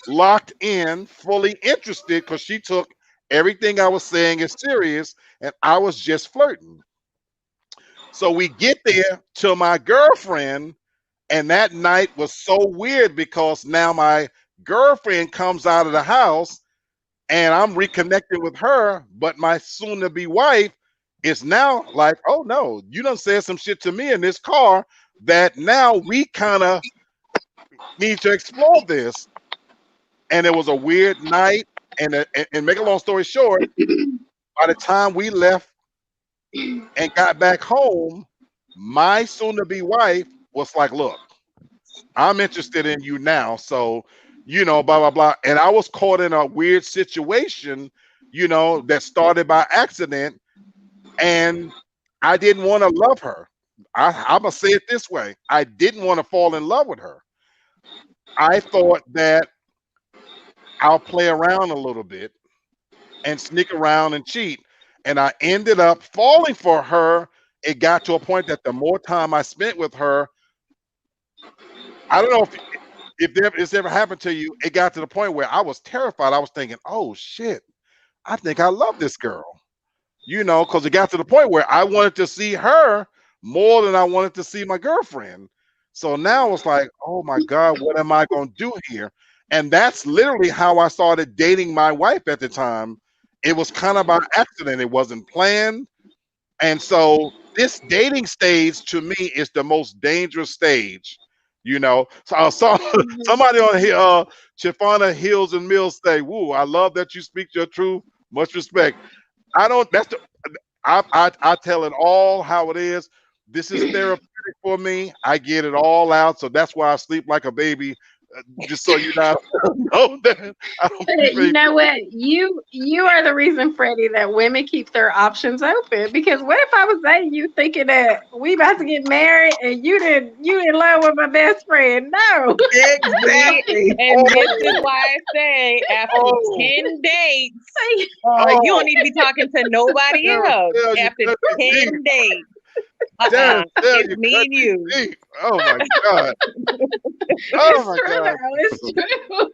locked in, fully interested, because she took everything I was saying as serious, and I was just flirting. So we get there to my girlfriend, and that night was so weird, because now my girlfriend comes out of the house, and I'm reconnecting with her, but my soon-to-be wife is now like, oh no, you done said some shit to me in this car that now we kind of need to explore this. And it was a weird night. And make a long story short, by the time we left and got back home, my soon-to-be wife was like, look, I'm interested in you now. So, blah, blah, blah. And I was caught in a weird situation, that started by accident. And I didn't want to love her. I'm going to say it this way. I didn't want to fall in love with her. I thought that I'll play around a little bit and sneak around and cheat. And I ended up falling for her. It got to a point that the more time I spent with her, I don't know if it's ever happened to you, it got to the point where I was terrified. I was thinking, oh shit, I think I love this girl. Because it got to the point where I wanted to see her more than I wanted to see my girlfriend. So now it's like, oh my God, what am I going to do here? And that's literally how I started dating my wife at the time. It was kind of by accident. It wasn't planned. And so this dating stage to me is the most dangerous stage, So I saw somebody on here, Chifana Hills and Mills say, woo, I love that you speak your truth. Much respect. I tell it all how it is. This is therapeutic for me. I get it all out. So that's why I sleep like a baby. Just so you know that I don't. You know what? You are the reason, Freddie, that women keep their options open. Because what if I was dating you thinking that we about to get married and you in love with my best friend? No. Exactly. And this is why I say after 10 dates, you don't need to be talking to nobody else. After 10 dates. It's me and you. Deep. Oh my God. Oh my God. It's true.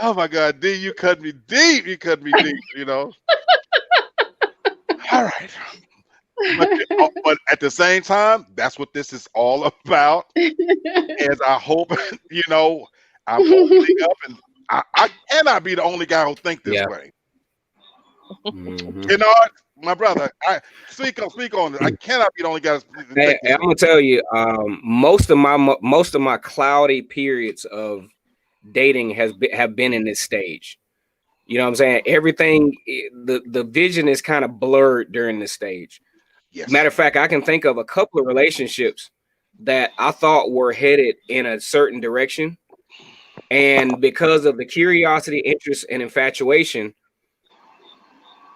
Oh my God, D, you cut me deep. You cut me deep, All right. But at the same time, that's what this is all about. And I hope, I'm opening up, and I cannot be the only guy who think this way. Mm-hmm. My brother, I speak on it. I cannot be the only guy. Hey, I'm gonna tell you, most of my cloudy periods of dating have been in this stage. You know what I'm saying? Everything, the vision is kind of blurred during this stage. Yes. Matter of fact, I can think of a couple of relationships that I thought were headed in a certain direction, and because of the curiosity, interest, and infatuation,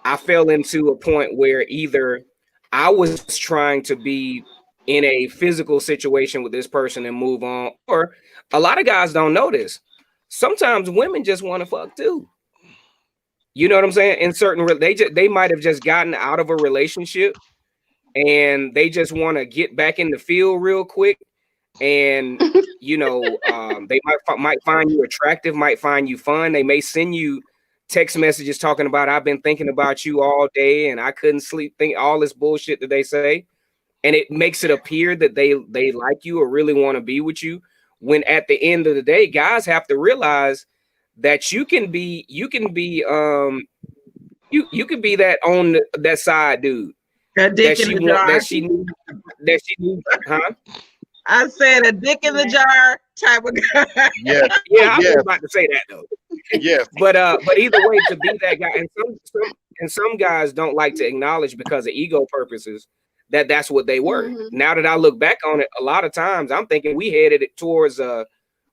I fell into a point where either I was trying to be in a physical situation with this person and move on, or a lot of guys don't know this. Sometimes women just want to fuck too. You know what I'm saying? In certain, they might have just gotten out of a relationship and they just want to get back in the field real quick. And they might find you attractive, might find you fun. They may send you text messages talking about, I've been thinking about you all day and I couldn't sleep, think all this bullshit that they say. And it makes it appear that they like you or really want to be with you. When at the end of the day, guys have to realize that you can be that on that side dude. A dick in the jar. That she needs, huh? I said a dick in the jar type of guy. Yeah, I was about to say that though. Yes, but either way, to be that guy, and some guys don't like to acknowledge because of ego purposes that's what they were. Mm-hmm. Now that I look back on it, a lot of times I'm thinking we headed it towards a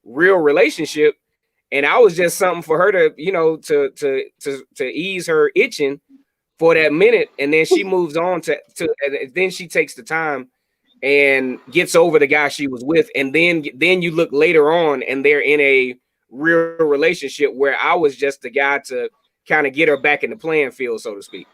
real relationship, and I was just something for her to to ease her itching for that minute, and then she moves on to and then she takes the time and gets over the guy she was with, and then you look later on and they're in a real relationship where I was just the guy to kind of get her back in the playing field, so to speak.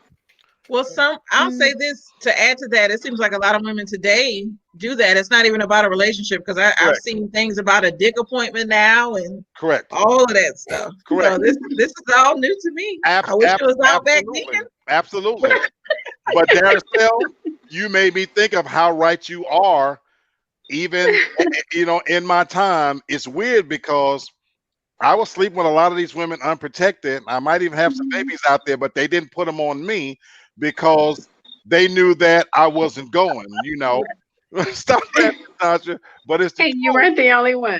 Well, I'll say this to add to that. It seems like a lot of women today do that. It's not even about a relationship, because I've seen things about a dick appointment now and all of that stuff. Correct. So this is all new to me. I wish it was out back then. Absolutely. But Darcel, you made me think of how right you are. Even in my time, it's weird because I was sleeping with a lot of these women unprotected. I might even have some babies out there, but they didn't put them on me because they knew that I wasn't going, Stop that, Natasha. But it's the And you truth. weren't the only one.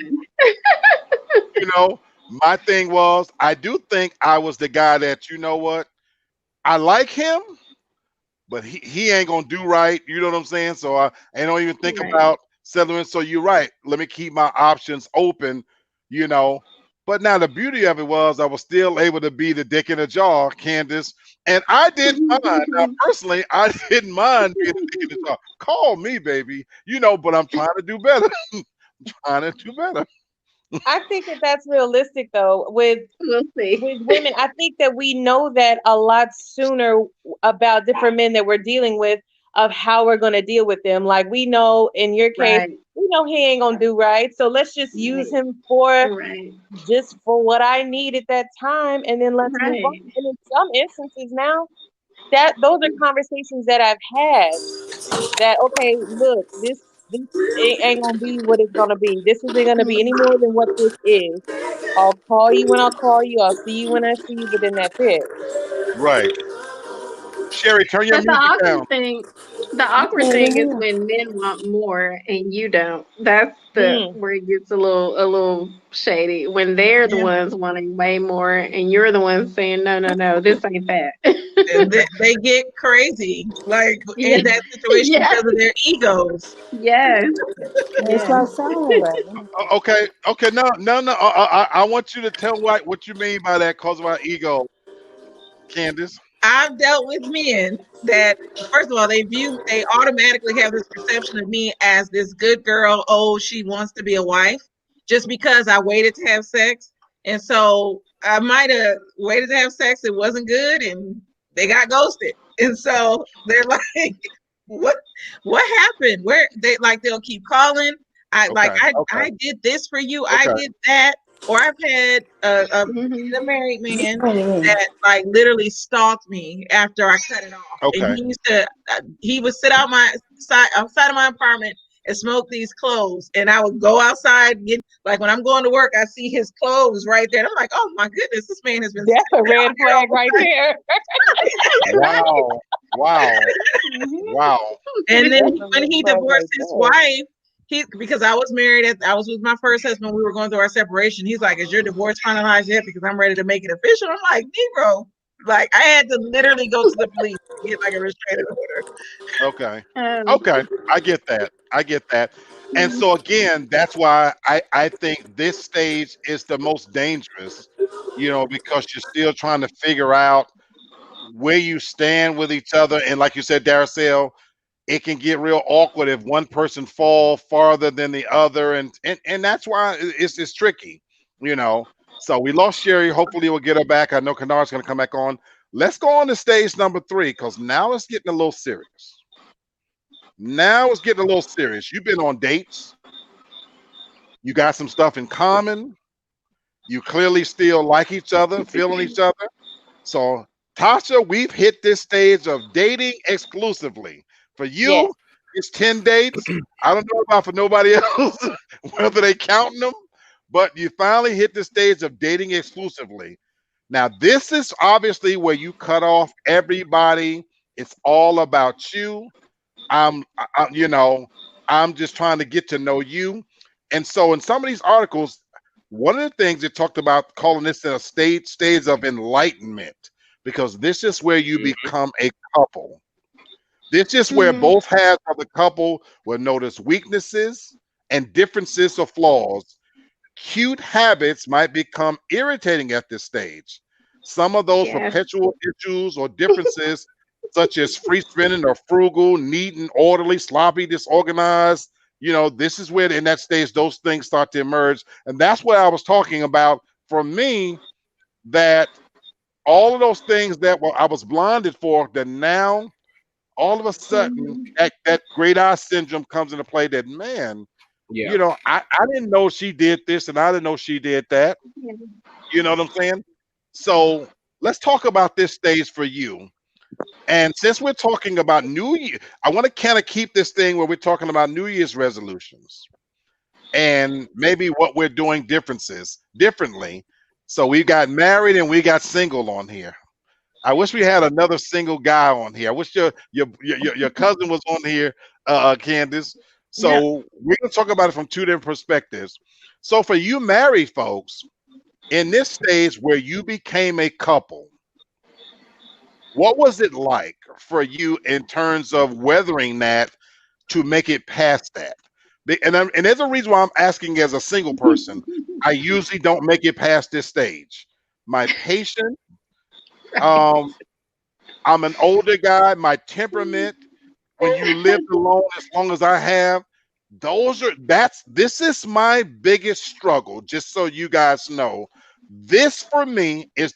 You know, my thing was, I do think I was the guy that, you know what, I like him, but he ain't gonna do right. You know what I'm saying? So I don't even think Right. about settling. So you're right. Let me keep my options open. You know. But now the beauty of it was I was still able to be the dick in the jar, Candace, and I didn't mind. Now, personally, I didn't mind being the dick in the jar. Call me, baby. You know, but I'm trying to do better. I'm trying to do better. I think that that's realistic though. We'll see. With women, I think that we know that a lot sooner about different men that we're dealing with, of how we're going to deal with them. Like we know in your case, Right. we know he ain't going to do right. So let's just use Right. him for Right. just for what I need at that time, and then let's move on. Right. And in some instances now, that those are conversations that I've had. That okay, look, this ain't gonna be what it's gonna be. This isn't gonna be any more than what this is. I'll call you when I'll call you. I'll see you when I see you. But then that's it. Right. Sherry, turn your But the music down. awkward thing, the awkward thing is when men want more and you don't. That's the Mm. where it gets a little shady. When they're the Yeah. ones wanting way more and you're the one saying no, no, no, this ain't that. And they get crazy, like Yeah. in that situation Yeah. because of their egos. Yes. It's Yes. not sound right. Okay, okay, no. I want you to tell what you mean by that. Cause of our ego, Candace. I've dealt with men that, first of all, they automatically have this perception of me as this good girl. Oh, she wants to be a wife just because I waited to have sex. And so I might have waited to have sex. It wasn't good and they got ghosted. And so they're like, what, what happened? Where they'll keep calling. Okay, I did this for you. I okay, did that. Or I've had a Mhm. married man Mm. that like literally stalked me after I cut it off. And okay, he would sit outside of my apartment and smoke these cloves. And I would go outside and like when I'm going to work, I see his clothes right there. And I'm like, oh my goodness, this man has been That's a sitting out red here all flag right there. wow, wow, Mhm. wow. And then That's a when red he flag divorced right his there. wife, because I was I was with my first husband. We were going through our separation. He's like, "Is your divorce finalized yet?" Because I'm ready to make it official. I'm like, "Negro." Like I had to literally go to the police to get like a restraining order. Okay, Um, okay. I get that. I get that. And so again, that's why I think this stage is the most dangerous. You know, because you're still trying to figure out where you stand with each other, and like you said, Darcel, it can get real awkward if one person fall farther than the other, and that's why it's tricky, you know. So we lost Sherry. Hopefully we'll get her back. I know Kennard's going to come back on. Let's go on to stage number 3 because now it's getting a little serious. Now it's getting a little serious. You've been on dates. You got some stuff in common. You clearly still like each other, feeling each other. So, Tasha, we've hit this stage of dating exclusively. For Yes. you, it's 10 dates. I don't know about for nobody else, whether they counting them, but you finally hit the stage of dating exclusively. Now, this is obviously where you cut off everybody. It's all about you. You know, I'm just trying to get to know you. And so in some of these articles, one of the things it talked about calling this a stage of enlightenment, because this is where you become a couple. This is where mhm. both halves of the couple will notice weaknesses and differences or flaws. Cute habits might become irritating at this stage. Some of those Yes. perpetual issues or differences, such as free spending or frugal, neat and orderly, sloppy, disorganized, you know, this is where in that stage those things start to emerge. And that's what I was talking about for me, that all of those things that I was blinded for, that now all of a sudden Mhm. that great eye syndrome comes into play, that man, Yeah. you know, I didn't know she did this and I didn't know she did that. Yeah. You know what I'm saying? So let's talk about this stage for you. And since we're talking about New Year, I want to kind of keep this thing where we're talking about New Year's resolutions and maybe what we're doing differently. So we got married and we got single on here. I wish we had another single guy on here. I wish your cousin was on here, Candace. So we're gonna talk about it from two different perspectives. So for you married folks, in this stage where you became a couple, what was it like for you in terms of weathering that to make it past that? And there's a reason why I'm asking as a single person. I usually don't make it past this stage. My patience, I'm an older guy, my temperament, when you lived alone as long as I have, this is my biggest struggle, just so you guys know. This for me is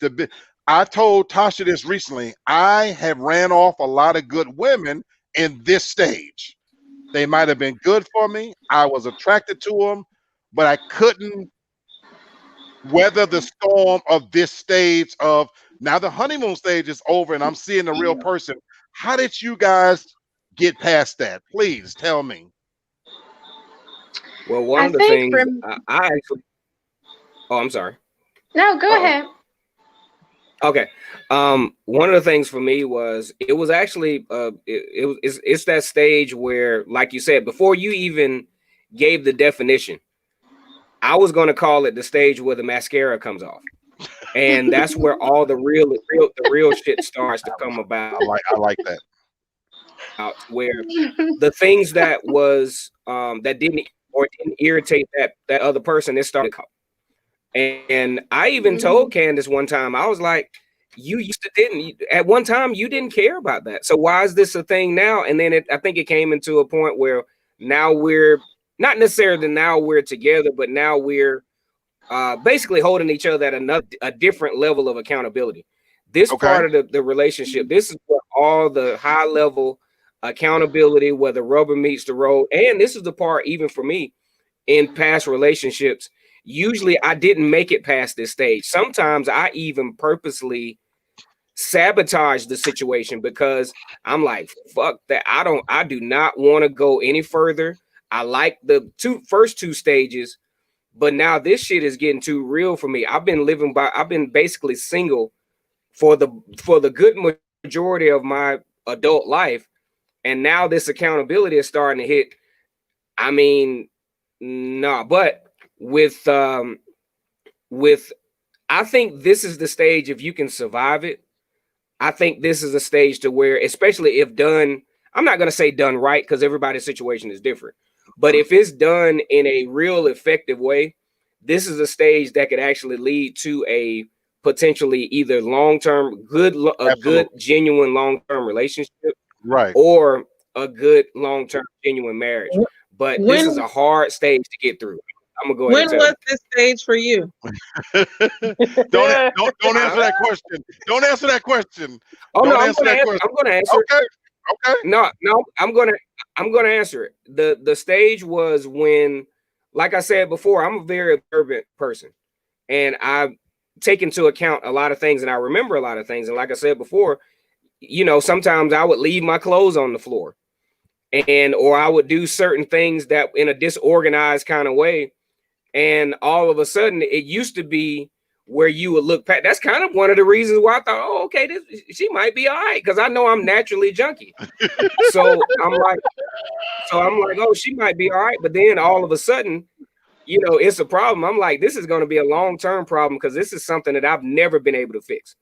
I told Tasha this recently. I have ran off a lot of good women in this stage. They might have been good for me. I was attracted to them, but I couldn't weather the storm of this stage of now the honeymoon stage is over and I'm seeing the real person. How did you guys get past that? Please tell me. Well, one of the things I actually, oh, I'm sorry. No, go ahead. Okay. One of the things for me was it was actually it's that stage where, like you said, before you even gave the definition, I was going to call it the stage where the mascara comes off, and that's where all the real shit starts to come about. I like that. Where the things that was that didn't irritate that other person, it started. And I even told Candace one time, I was like, you used to at one time you didn't care about that. So why is this a thing now? And then I think it came into a point where now we're not necessarily now we're together, but now we're basically holding each other at a different level of accountability. This part of the relationship, this is where all the high level accountability, where the rubber meets the road. And this is the part, even for me, in past relationships, usually I didn't make it past this stage. Sometimes I even purposely sabotage the situation because I'm like, fuck that. I do not want to go any further. I like the first two stages, but now this shit is getting too real for me. I've been basically single for the good majority of my adult life. And now this accountability is starting to hit. I mean, no, but with I think this is the stage, if you can survive it, I think this is a stage to where, especially if done, I'm not going to say done right because everybody's situation is different, but if it's done in a real effective way, this is a stage that could actually lead to a potentially either long-term good genuine long-term relationship, right, or a good long-term genuine marriage. But this is a hard stage to get through. I'm gonna go ahead. When was this stage for you? Don't answer that question. Don't answer that question. Oh no, I'm gonna answer. Okay. No, I'm gonna answer it. The stage was when, like I said before, I'm a very observant person, and I take into account a lot of things, and I remember a lot of things. And like I said before, sometimes I would leave my clothes on the floor, or I would do certain things that in a disorganized kind of way. And all of a sudden, it used to be where you would look past. That's kind of one of the reasons why I thought, oh, okay, she might be all right, because I know I'm naturally junky. So I'm like, oh, she might be all right. But then all of a sudden, it's a problem. I'm like, this is going to be a long-term problem because this is something that I've never been able to fix.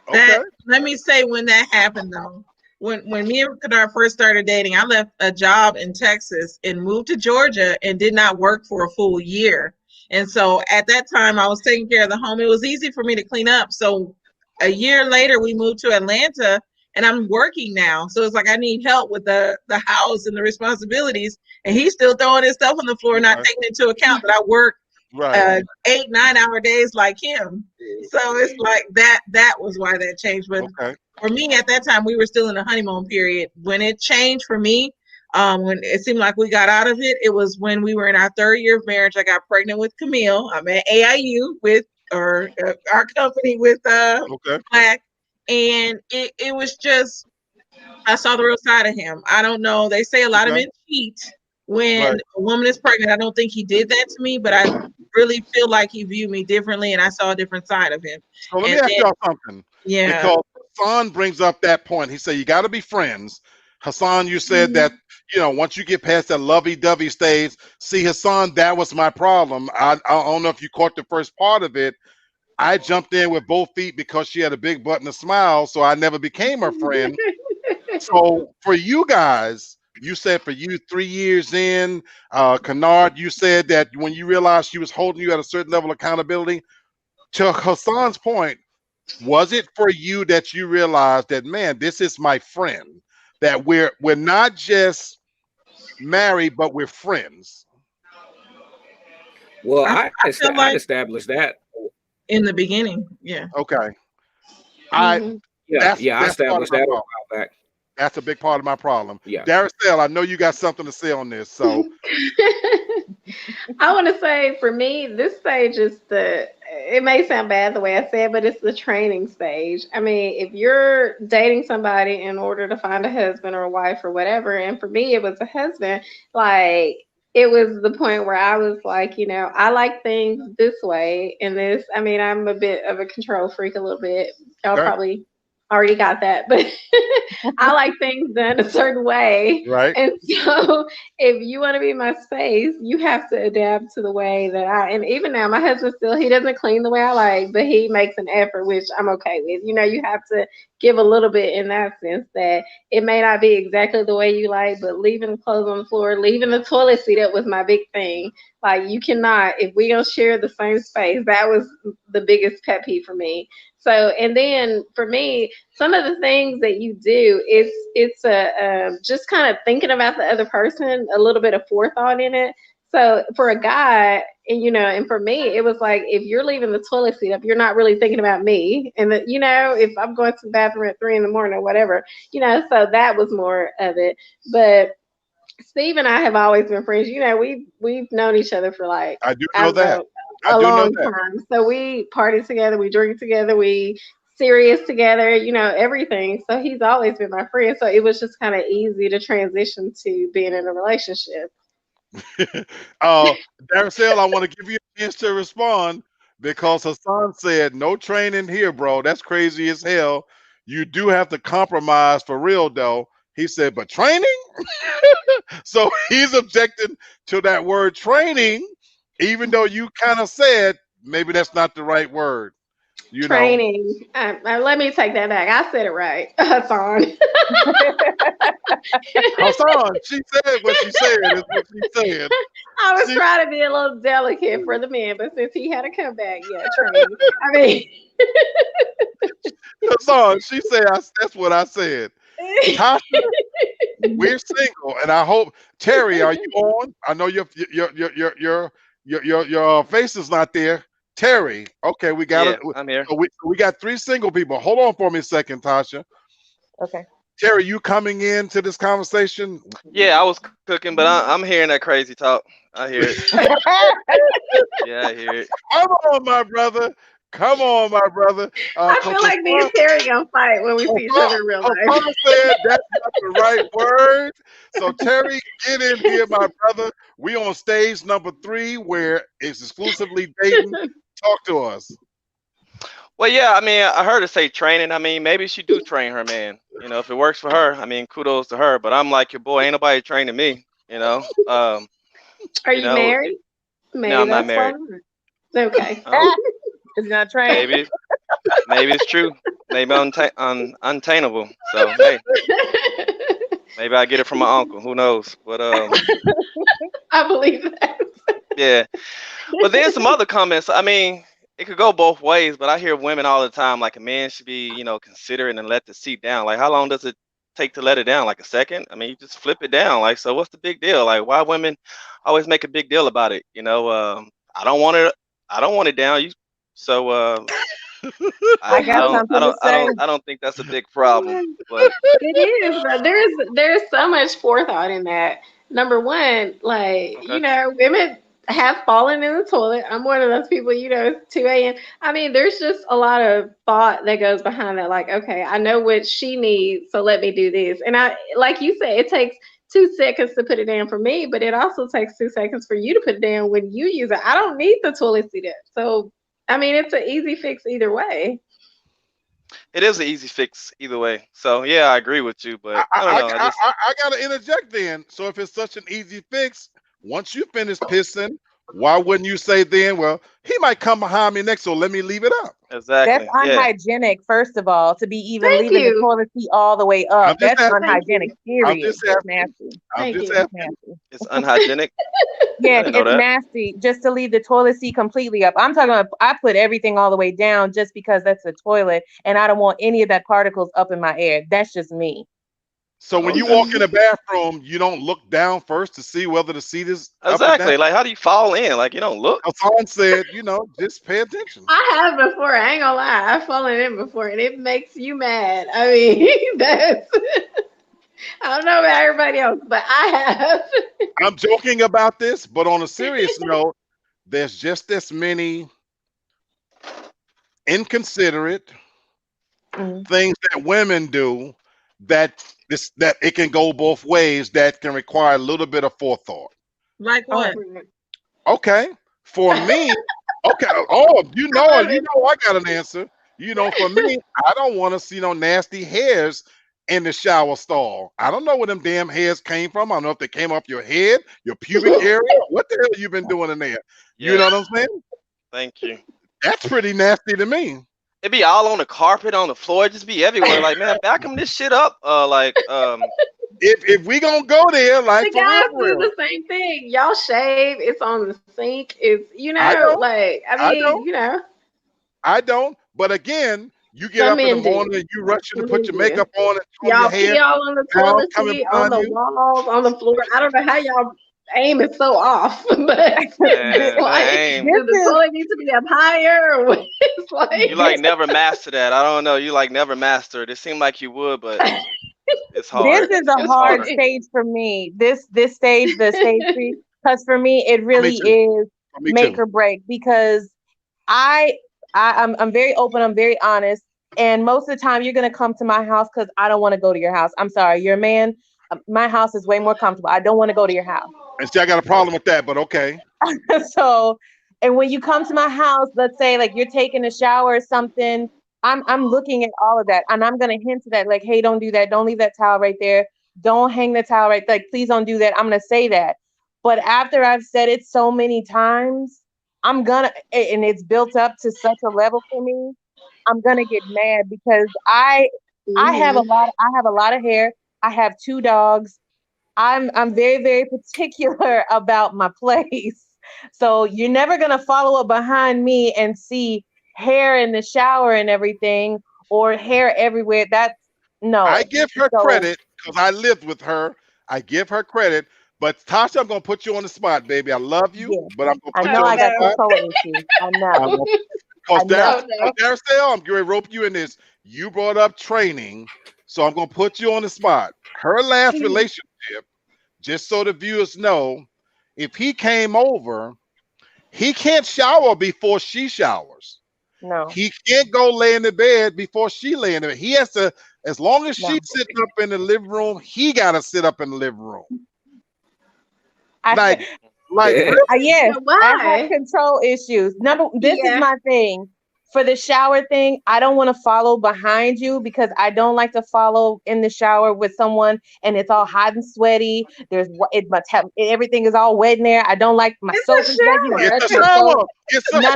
Let me say when that happened, though. When me and Kadar first started dating, I left a job in Texas and moved to Georgia and did not work for a full year. And so at that time, I was taking care of the home. It was easy for me to clean up. So a year later, we moved to Atlanta and I'm working now. So it's like I need help with the house and the responsibilities. And he's still throwing his stuff on the floor, not taking into account that I work 8-9 hour days like him. So it's like that was why that changed. But for me at that time, we were still in the honeymoon period. When it changed for me, when it seemed like we got out of it, it was when we were in our 3rd year of marriage. I got pregnant with Camille. I'm at AIU with our company with Black, and it was just, I saw the real side of him. I don't know. They say a lot of men cheat when a woman is pregnant. I don't think he did that to me, but I really feel like he viewed me differently, and I saw a different side of him. So let me ask y'all something. Yeah. Because Son brings up that point. He said you got to be friends, Hassan, you said that, once you get past that lovey-dovey stage, see, Hassan, that was my problem. I don't know if you caught the first part of it. I jumped in with both feet because she had a big butt and a smile, so I never became her friend. So for you guys, you said for you 3 years in, Kennard, you said that when you realized she was holding you at a certain level of accountability, to Hassan's point, was it for you that you realized that, man, this is my friend, that we're not just married, but we're friends? Well, I I feel like established that. in the beginning, yeah. Okay. Mhm. I That's part of established my that a problem. while back. That's a big part of my problem. Yeah. Daricel, I know you got something to say on this. So I want to say for me, this stage is it may sound bad the way I said, but it's the training stage. I mean, if you're dating somebody in order to find a husband or a wife or whatever, and for me, it was a husband, like, it was the point where I was like, I like things this way and this. I mean, I'm a bit of a control freak a little bit. Y'all Right. probably already got that, but I like things done a certain way. right. And so if you want to be in my space, you have to adapt to the way that and even now, my husband he doesn't clean the way I like, but he makes an effort, which I'm okay with. You have to give a little bit in that sense that it may not be exactly the way you like, but leaving clothes on the floor, leaving the toilet seat up was my big thing. Like, you cannot, if we don't share the same space, that was the biggest pet peeve for me. So, and then for me, some of the things that you do, it's just kind of thinking about the other person, a little bit of forethought in it. So for a guy, and for me, it was like, if you're leaving the toilet seat up, you're not really thinking about me. And if I'm going to the bathroom at 3 a.m. or whatever, so that was more of it. But Steve and I have always been friends. We've known each other for like, I do know that. a long time. So we party together, we drink together, we serious together, everything. So he's always been my friend. So it was just kind of easy to transition to being in a relationship. Daricel, I want to give you a chance to respond because Hassan said, no training here, bro. That's crazy as hell. You do have to compromise for real, though. He said, but training? So he's objecting to that word training, even though you kind of said maybe that's not the right word. Training. Let me take that back. I said it right, Hassan. Hassan, she said what she said. Is what she said. I was trying to be a little delicate for the man, but since he had to come back, yeah, training. I mean, Hassan, she said that's what I said. Tasha, we're single, and I hope Terry, are you on? I know your face is not there. Terry, okay, we got it. I'm here. So we got 3 single people. Hold on for me a second, Tasha. Okay. Terry, you coming into this conversation? Yeah, I was cooking, but I'm hearing that crazy talk. I hear it. Yeah, I hear it. Come on, my brother. Come on, my brother. I feel like me and Terry gonna fight when we see each other in real life. Hassan said that's not the right word. So Terry, get in here, my brother. We on stage number 3 where it's exclusively dating. Talk to us. Well, yeah, I mean, I heard her say training. I mean, maybe she do train her man. If it works for her, I mean, kudos to her. But I'm like, your boy, ain't nobody training me. Are you married? No, I'm not married. Okay. Is not trained. Maybe it's true. Maybe I'm untainable. So hey, maybe I get it from my uncle. Who knows? But I believe that. Yeah. But then some other comments. I mean, it could go both ways. But I hear women all the time like a man should be, considerate and let the seat down. Like, how long does it take to let it down? Like a second? I mean, you just flip it down. Like, so what's the big deal? Like, why women always make a big deal about it? I don't want it. I don't want it down. So I don't think that's a big problem. But it is. But there's so much forethought in that. Number one, like, women have fallen in the toilet. I'm one of those people, it's 2 a.m. I mean, there's just a lot of thought that goes behind that. Like, okay, I know what she needs, so let me do this. And like you said, it takes 2 seconds to put it down for me, but it also takes 2 seconds for you to put it down when you use it. I don't need the toilet seat up. So I mean, it's an easy fix either way. it is an easy fix either way. So yeah, I agree with you, but I don't know. I gotta interject then. So if it's such an easy fix, once you finish pissing, why wouldn't you say then, well, he might come behind me next, so let me leave it up. Exactly. That's unhygienic, first of all, to be even Thank leaving you. the toilet seat all the way up. just That's asking. unhygienic, I'm period. just It's asking. nasty. I'm Thank just you. asking. Nasty. It's unhygienic. Yes, didn't know it's that. nasty just to leave the toilet seat completely up. I'm talking about I put everything all the way down just because that's the toilet and I don't want any of that particles up in my air. That's just me. So when you Okay. walk in the bathroom, you don't look down first to see whether the seat is up or Exactly. down. Like, how do you fall in? Like, you don't look. Hassan said, just pay attention. I have before. I ain't gonna lie. I've fallen in before, and it makes you mad. I mean, that's. I don't know about everybody else, but I have. I'm joking about this, but on a serious note, there's just as many inconsiderate Mhm. things that women do that it can go both ways, that can require a little bit of forethought. Like what? Okay, for me, okay. Oh, I got an answer. For me, I don't want to see no nasty hairs in the shower stall. I don't know where them damn hairs came from. I don't know if they came off your head, your pubic area. What the hell you been doing in there? You know what I'm saying? Thank you. That's pretty nasty to me. It be all on the carpet, on the floor, it just be everywhere. Like, man, vacuum this shit up. If we gonna go there, like The for guys real, do the same thing. Y'all shave. It's on the sink. It's I don't. like I mean, don't. I don't. But again, you get Some up in the men do. morning and you rush to Some put men your do. makeup on and comb Y'all your hair. pee all on the Now toilet coming seat, on behind the you. walls, on the floor. I don't know how y'all aim is so off, but Man, like, aim. does the toilet need to be up higher? Or what? It's like You like never master that. I don't know. You like never mastered. It seemed like you would, but it's hard. This is a It's hard harder. stage for me. This stage, the stage 3, because for me it really is make or break. Because I'm very open. I'm very honest, and most of the time you're gonna come to my house because I don't want to go to your house. I'm sorry, you're a man. My house is way more comfortable. I don't want to go to your house. And see, I got a problem with that, but okay. So, and when you come to my house, let's say like you're taking a shower or something, I'm looking at all of that, and I'm gonna hint to that, like, hey, don't do that. Don't leave that towel right there. Don't hang the towel right there. Like, please don't do that. I'm gonna say that. But after I've said it so many times, and it's built up to such a level for me, I'm gonna get mad because I have a lot of hair. I have 2 dogs. I'm very, very particular about my place. So you're never gonna follow up behind me and see hair in the shower and everything, or hair everywhere. That's no. I give her credit because I lived with her. I give her credit. But Tasha, I'm gonna put you on the spot, baby. I love you, but I'm gonna put you on the spot. control issues. I know. Darcel, I'm going to rope you in this. You brought up training, so I'm going to put you on the spot. Her last relationship, just so the viewers know, if he came over, he can't shower before she showers. No. He can't go lay in the bed before she lay in the bed. He has to, as long as she's sitting up in the living room, he got to sit up in the living room. Yes, I have control issues. This is my thing. For the shower thing, I don't want to follow behind you because I don't like to follow in the shower with someone and it's all hot and sweaty. Everything is all wet in there. I don't like my soap is none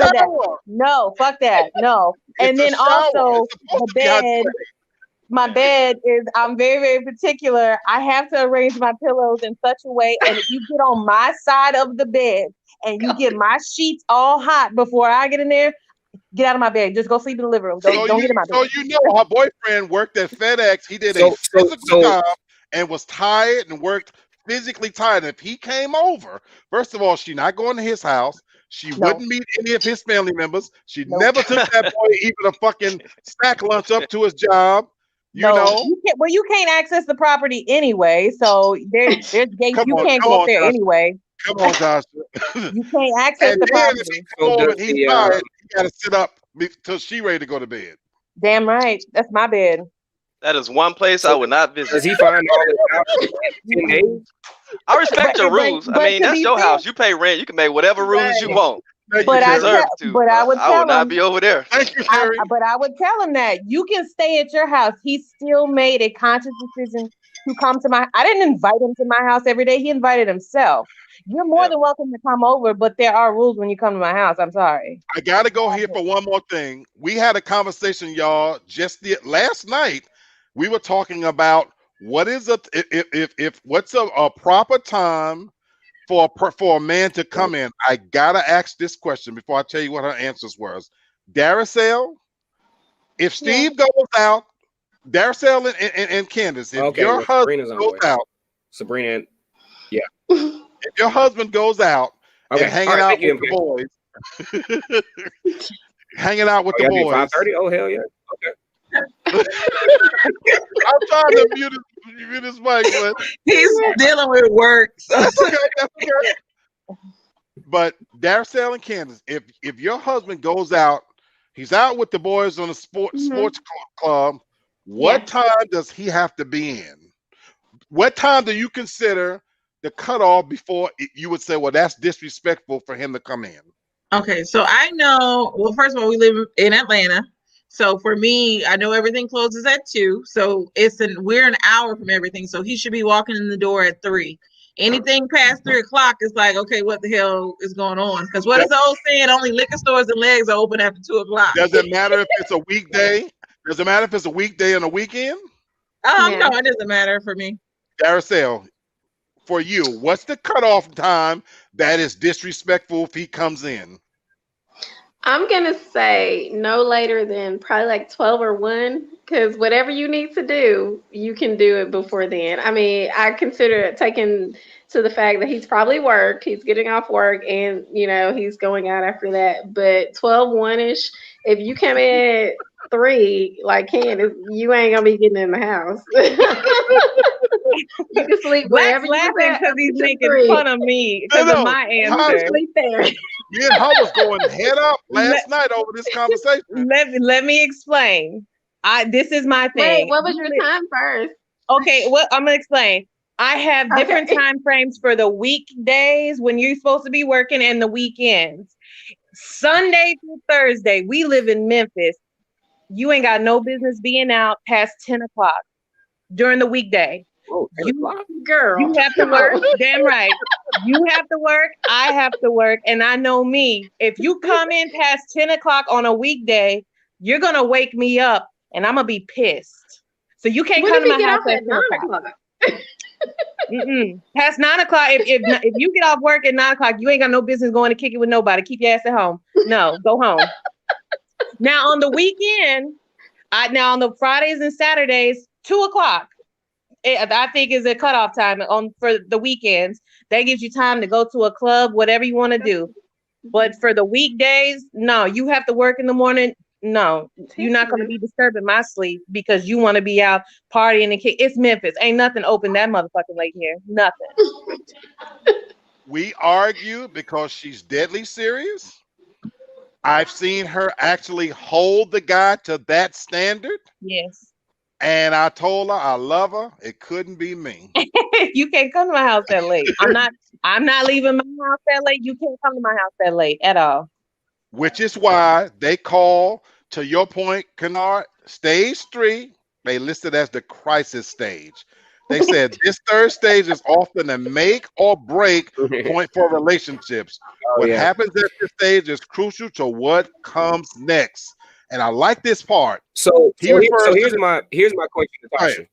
of that. No, fuck that. No. And then also the bed. My bed is, I'm very, very particular. I have to arrange my pillows in such a way. And if you get on my side of the bed and you get my sheets all hot before I get in there, get out of my bed. Just go sleep in the living room. Don't get in my bed. So her boyfriend worked at FedEx. He did a physical job and was tired and worked physically tired. And if he came over, first of all, she's not going to his house. She wouldn't meet any of his family members. She never took that boy even a fucking snack lunch up to his job. You can't access the property anyway. So there's gates. You can't go up there anyway. Come on, Tasha. You can't access the property. He's tired. He got to sit up till she ready to go to bed. Damn right. That's my bed. That is one place I would not visit. Does he find all his house in 10 days? I respect your rules. I mean, that's your house. You pay rent. You can make whatever rules you want. Thank But you, I Terry. deserve te- to, but I but would I will tell not him. be over there. Thank you, Terry. But I would tell him that you can stay at your house. He still made a conscious decision to come to my. I didn't invite him to my house every day. He invited himself. You're more Yeah. than welcome to come over, but there are rules when you come to my house. I'm sorry. I gotta go here for one more thing. We had a conversation, y'all, last night. We were talking about what is if what's a proper time for a man to come in. I gotta ask this question before I tell you what her answers were. Daracel, if Steve goes out, Daracel and Candace, if your husband Sabrina's on the goes way. out, Sabrina, if your husband goes out okay, and hanging all right, out thank you, with the MK. boys, hanging out with Oh, the y'all did boys. 5:30? Oh, hell yeah. Okay. I'm trying to mute his mic, but He's dealing with work. So that's okay. That's okay. But Daracel and Candace, if your husband goes out, he's out with the boys on a sports club. What time does he have to be in? What time do you consider the cutoff before you would say, well, that's disrespectful for him to come in? okay, so I know. Well, first of all, we live in Atlanta, so for me, I know everything closes at 2. So we're an hour from everything. So he should be walking in the door at 3. Anything past 3 o'clock is like, okay, what the hell is going on? Because what is the old saying? Only liquor stores and legs are open after 2 o'clock. Does it matter if it's a weekday? Does it matter if it's a weekday and a weekend? No, it doesn't matter for me. Daracel, for you, what's the cutoff time that is disrespectful if he comes in? I'm gonna say no later than probably like 12 or 1, because whatever you need to do, you can do it before then. I mean, I consider it taken to the fact that he's probably worked, he's getting off work, and he's going out after that. But 12, 1-ish, if you come in at 3, like Candace, you ain't gonna be getting in the house. You can sleep wherever Black's you laughing because he's making 3. fun of me because of my You answer. can sleep there. Me and her was going head up last night over this conversation. Let me explain. This is my thing. Wait, what was your time first? Okay, well, I'm gonna explain. I have different time frames for the weekdays when you're supposed to be working and the weekends. Sunday through Thursday, we live in Memphis. You ain't got no business being out past 10 o'clock during the weekday. Oh, girl, you have to work. Damn right. You have to work. I have to work. And I know me. If you come in past 10 o'clock on a weekday, you're going to wake me up and I'm going to be pissed. So you can't come to my house at 9 o'clock. Past 9 o'clock. If you get off work at 9 o'clock, you ain't got no business going to kick it with nobody. Keep your ass at home. No, go home. Now on the weekend, on the Fridays and Saturdays, 2 o'clock. I think is a cutoff time for the weekends. That gives you time to go to a club, whatever you want to do. But for the weekdays, no, you have to work in the morning. No, you're not going to be disturbing my sleep because you want to be out partying and kick. It's Memphis. Ain't nothing open that motherfucking late here. Nothing. We argue because she's deadly serious. I've seen her actually hold the guy to that standard. Yes. And I told her I love her. It couldn't be me. You can't come to my house that late. I'm not leaving my house that late. You can't come to my house that late at all. Which is why they call, to your point, Kennard, stage 3, they listed as the crisis stage. They said this third stage is often a make or break point for relationships. What happens at this stage is crucial to what comes next. And I like this part. So here's my question to Tasha.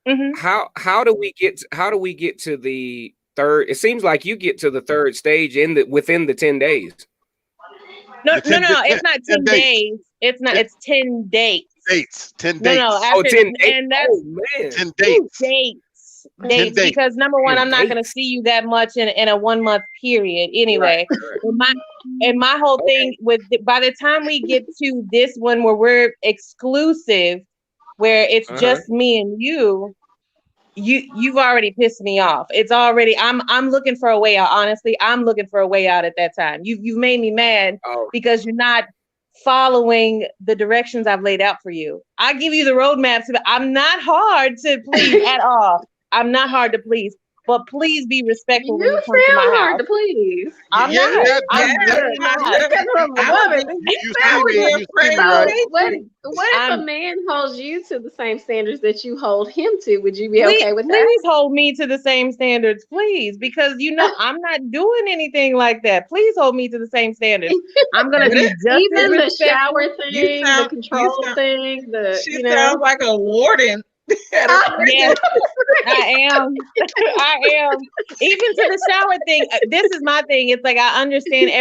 Mm-hmm. How do we get to the third? It seems like you get to the third stage within the 10 days. No, it's not 10 days. It's not. It's 10 dates. 10 dates. No, after, 10 dates. And that's 10 dates. Dates. Because number one, I'm not going to see you that much in a 1 month period anyway. Right. And my whole thing by the time we get to this one where we're exclusive, where it's just me and you've already pissed me off. It's already I'm looking for a way out. Honestly, I'm looking for a way out at that time. You've made me mad because you're not following the directions I've laid out for you. I give you the roadmaps, but I'm not hard to please at all. I'm not hard to please. but please be respectful when You you come to my sound hard house. to please. I'm Yeah, not. that- I'm that- really not. Because I'm a I would woman. be- You I see would me, be you see afraid me, to right? say What too. if a I'm man holds you to the same standards that you hold him to? Would you be please, okay with that? please hold me to the same standards, please, because I'm not doing anything like that. Please hold me to the same standards. I'm gonna But be it, just as Even the respectful. shower you thing, the sound, control thing, she sounds like a warden at a I- Yes, prison. I am. I am. Even to the shower thing. This is my thing. It's like I understand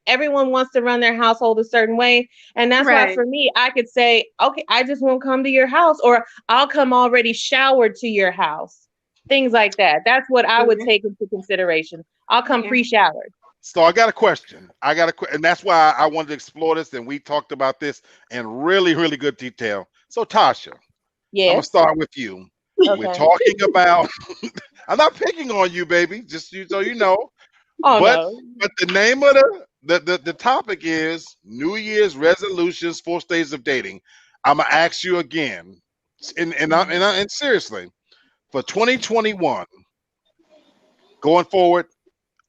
everyone wants to run their household a certain way. And that's why Right. for me, I could say, okay, I just won't come to your house, or I'll come already showered to your house. Things like that. That's what I would Mhm. take into consideration. I'll come Yeah. pre-showered. So I got a question. And that's why I wanted to explore this, and we talked about this in really, really good detail. So Tasha, I'm gonna Yes. start with you. We're Okay. talking about. I'm not picking on you, baby. Just so you know. Oh But no. the name of the topic is New Year's resolutions, 4 stages of dating. I'm gonna ask you again, and seriously, for 2021 going forward,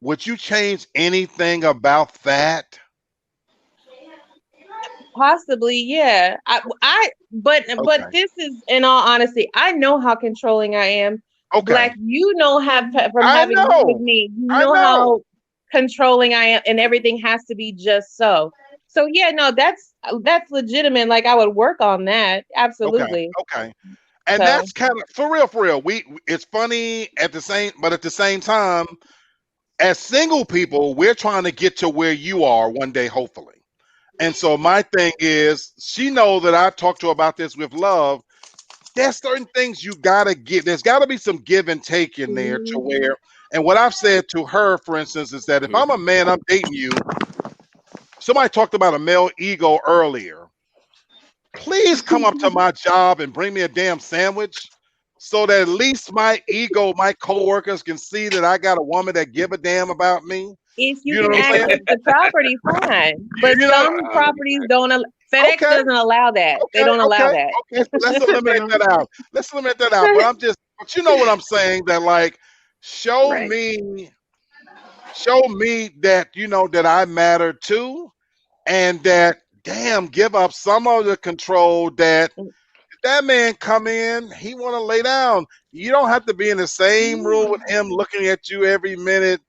would you change anything about that? Possibly, yeah. But Okay. this is, in all honesty, I know how controlling I am. Okay. Black, you know, from I having been with know. me, you I know know. how controlling I am, and everything has to be just so. So yeah, no, that's legitimate. Like I would work on that, Okay. absolutely. Okay. And So that's kind of for real, for real. It's funny at the same time, as single people, we're trying to get to where you are one day, hopefully. And so my thing is, she knows that I talked to her about this with love. There's certain things you gotta get. There's got to be some give and take in there to where. And what I've said to her, for instance, is that if I'm a man, I'm dating you. Somebody talked about a male ego earlier. Please come up to my job and bring me a damn sandwich, so that at least my ego, my coworkers can see that I got a woman that give a damn about me. if you You know can what I'm saying? access the property, fine. But You know, some properties don't. FedEx Okay. doesn't allow that. They Okay, don't allow okay, that. okay. So let's eliminate that out. Let's eliminate that out. But you know what I'm saying? That like, show Right. me that you know that I matter too, and that damn, give up some of the control that that man come in. He want to lay down. You don't have to be in the same room with him, looking at you every minute.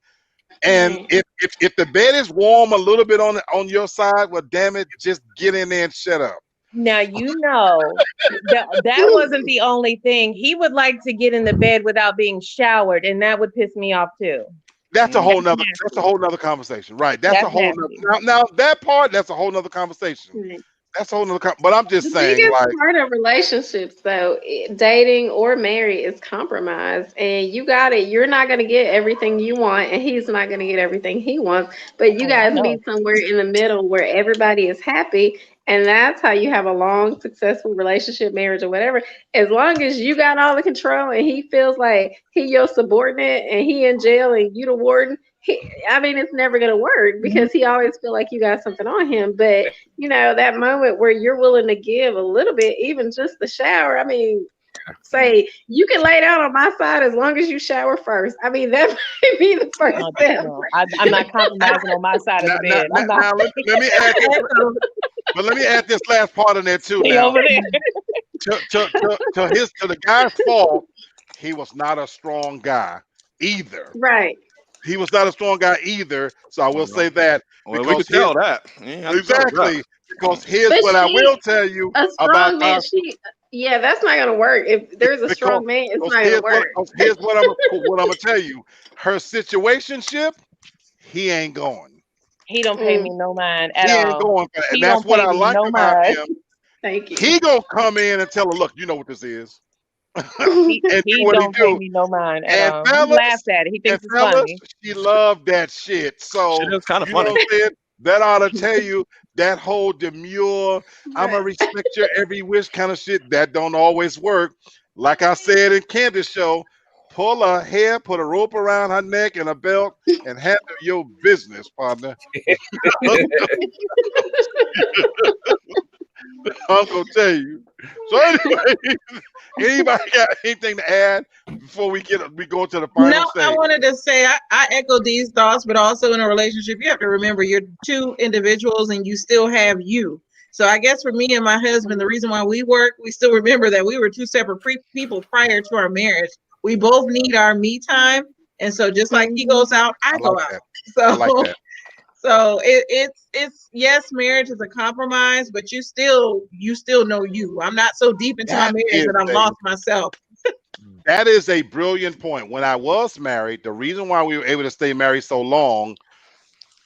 And Right. if the bed is warm a little bit on your side, well, damn it, just get in there and shut up. Now you know that wasn't the only thing. He would like to get in the bed without being showered, and that would piss me off too. That's a whole nother. nasty. That's a whole nother conversation, right? That's a That's whole nasty. nother. Now that part, that's a whole nother conversation. Right. That's a whole nother. But I'm just The saying, biggest like, part of relationships, though, dating or married, is compromise. And you got it. You're not going to get everything you want, and he's not going to get everything he wants. But you Oh, I guys know. meet somewhere in the middle where everybody is happy. And that's how you have a long, successful relationship, marriage, or whatever. As long as you got all the control and he feels like he your subordinate and he in jail and you the warden, I mean, it's never going to work because he always feel like you got something on him. But you know, that moment where you're willing to give a little bit, even just the shower. I mean, say you can lay down on my side as long as you shower first. I mean, that might be the first No, step. no, I'm not compromising on my side of the bed. I'm not. now let me add this, but let me add this last part in there too. Stay Now, over there. to the guy's fault, he was not a strong guy either. Right. He was not a strong guy either. So I will say that. Well, we could tell that. Yeah, Exactly. Because here's But what I will tell you A about strong man, yeah, that's not gonna work. If there's a strong man, it's not gonna work. Here's what I'm gonna tell you. Her situationship, he ain't going. He don't pay me no mind at He all. ain't going for that. He And that's don't what pay I me like no about mind. him. Thank you. He gonna come in and tell her, look, you know what this is. He And do what don't he pay do. me no mind at And all. He fellas, laughs at it. He thinks it's funny. she loved that shit. So Shit is kind of you know funny. what I'm saying? That ought to tell you that whole demure, I'm gonna respect your every wish kind of shit. That don't always work. Like I said in Candace's show, pull her hair, put a rope around her neck and a belt, and handle your business, partner. I'm gonna tell you. So anyway, anybody got anything to add before we go to the final No, stage? I wanted to say I echo these thoughts, but also in a relationship, you have to remember you're two individuals and you still have you. So I guess for me and my husband, the reason why we work, we still remember that we were two separate people prior to our marriage. We both need our me time. And so just like he goes out, I go out. That. So I like that. so it's yes, marriage is a compromise, but you still know you. I'm not so deep into my marriage that I've lost myself. That is a brilliant point. When I was married, the reason why we were able to stay married so long,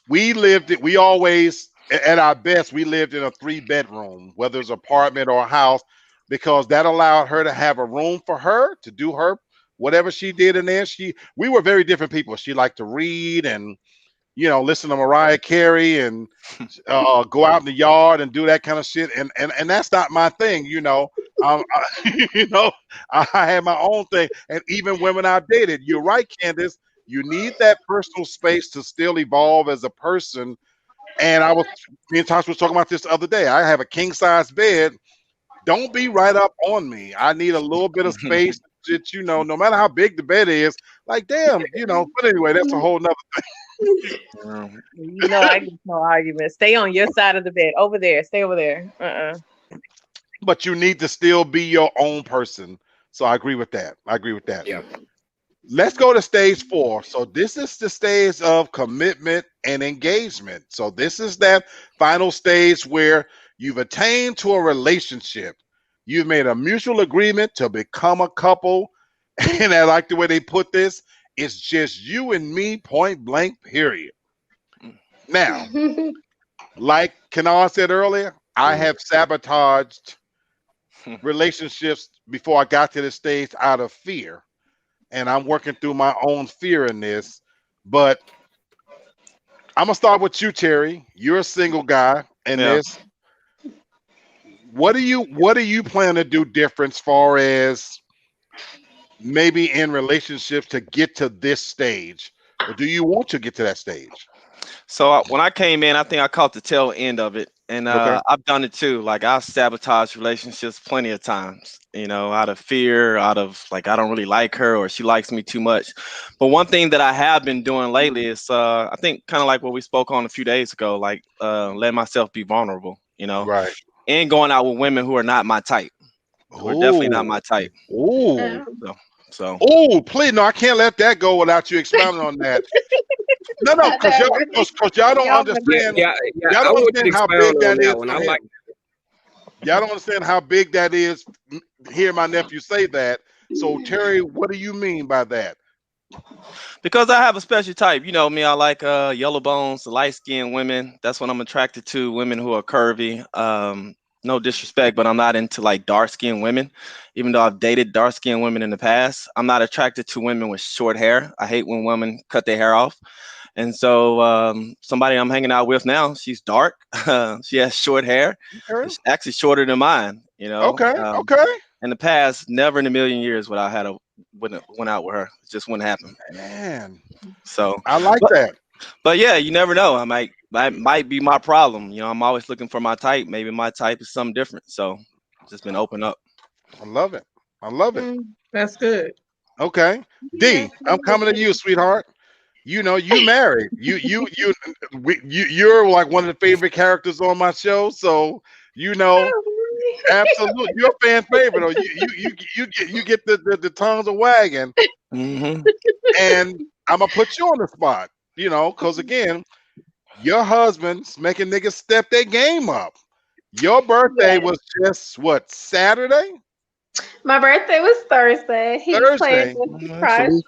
we always, at our best, we lived in a 3-bedroom, whether it's an apartment or a house, because that allowed her to have a room for her to do her whatever she did in there. We were very different people. She liked to read and listen to Mariah Carey and go out in the yard and do that kind of shit. And that's not my thing, I had my own thing. And even women I dated, you're right, Candace, you need that personal space to still evolve as a person. And me and Tasha was talking about this the other day. I have a king size bed. Don't be right up on me. I need a little bit of space that, no matter how big the bed is, like, damn, but anyway, that's a whole nother thing. I get no argument. Stay on your side of the bed. Over there. Stay over there. But you need to still be your own person. So I agree with that. Yeah. Let's go to stage 4. So this is the stage of commitment and engagement. So this is that final stage where you've attained to a relationship. You've made a mutual agreement to become a couple. And I like the way they put this. It's just you and me, point blank, period. Now, like Kenan said earlier, I have sabotaged relationships before I got to this stage out of fear. And I'm working through my own fear in this. But I'm going to start with you, Terry. You're a single guy in this. What do you plan to do different as far as maybe in relationships to get to this stage? Or do you want to get to that stage? So when I came in, I think I caught the tail end of it. And I've done it too. Like, I've sabotaged relationships plenty of times, out of fear, out of like, I don't really like her or she likes me too much. But one thing that I have been doing lately is I think kind of like what we spoke on a few days ago, like letting myself be vulnerable, Right. And going out with women who are not my type. Who are definitely not my type. Ooh. So. Oh, please, no, I can't let that go without you expounding on that. No, because y'all don't understand. Y'all don't understand how big that is. Y'all don't understand how big that is. Hear my nephew say that. So, Terry, what do you mean by that? Because I have a special type. You know me, I like yellow bones, light-skinned women. That's what I'm attracted to, women who are curvy. No disrespect, but I'm not into like dark-skinned women. Even though I've dated dark-skinned women in the past, I'm not attracted to women with short hair. I hate when women cut their hair off. And so somebody I'm hanging out with now, she's dark. She has short hair. Okay. It's actually shorter than mine, Okay. In the past, never in a million years would I had went out with her. It just wouldn't happen. Man. So I like that. But yeah, you never know. I might be my problem. I'm always looking for my type. Maybe my type is something different. So just been open up. I love it. That's good. Okay. D, I'm coming to you, sweetheart. You married. You're like one of the favorite characters on my show. So absolutely, you're a fan favorite. Or you get the tongues a wagging. Mm-hmm. And I'm gonna put you on the spot. Because again, your husband's making niggas step their game up. Your birthday was just what, Saturday? My birthday was Thursday. He Thursday. surprise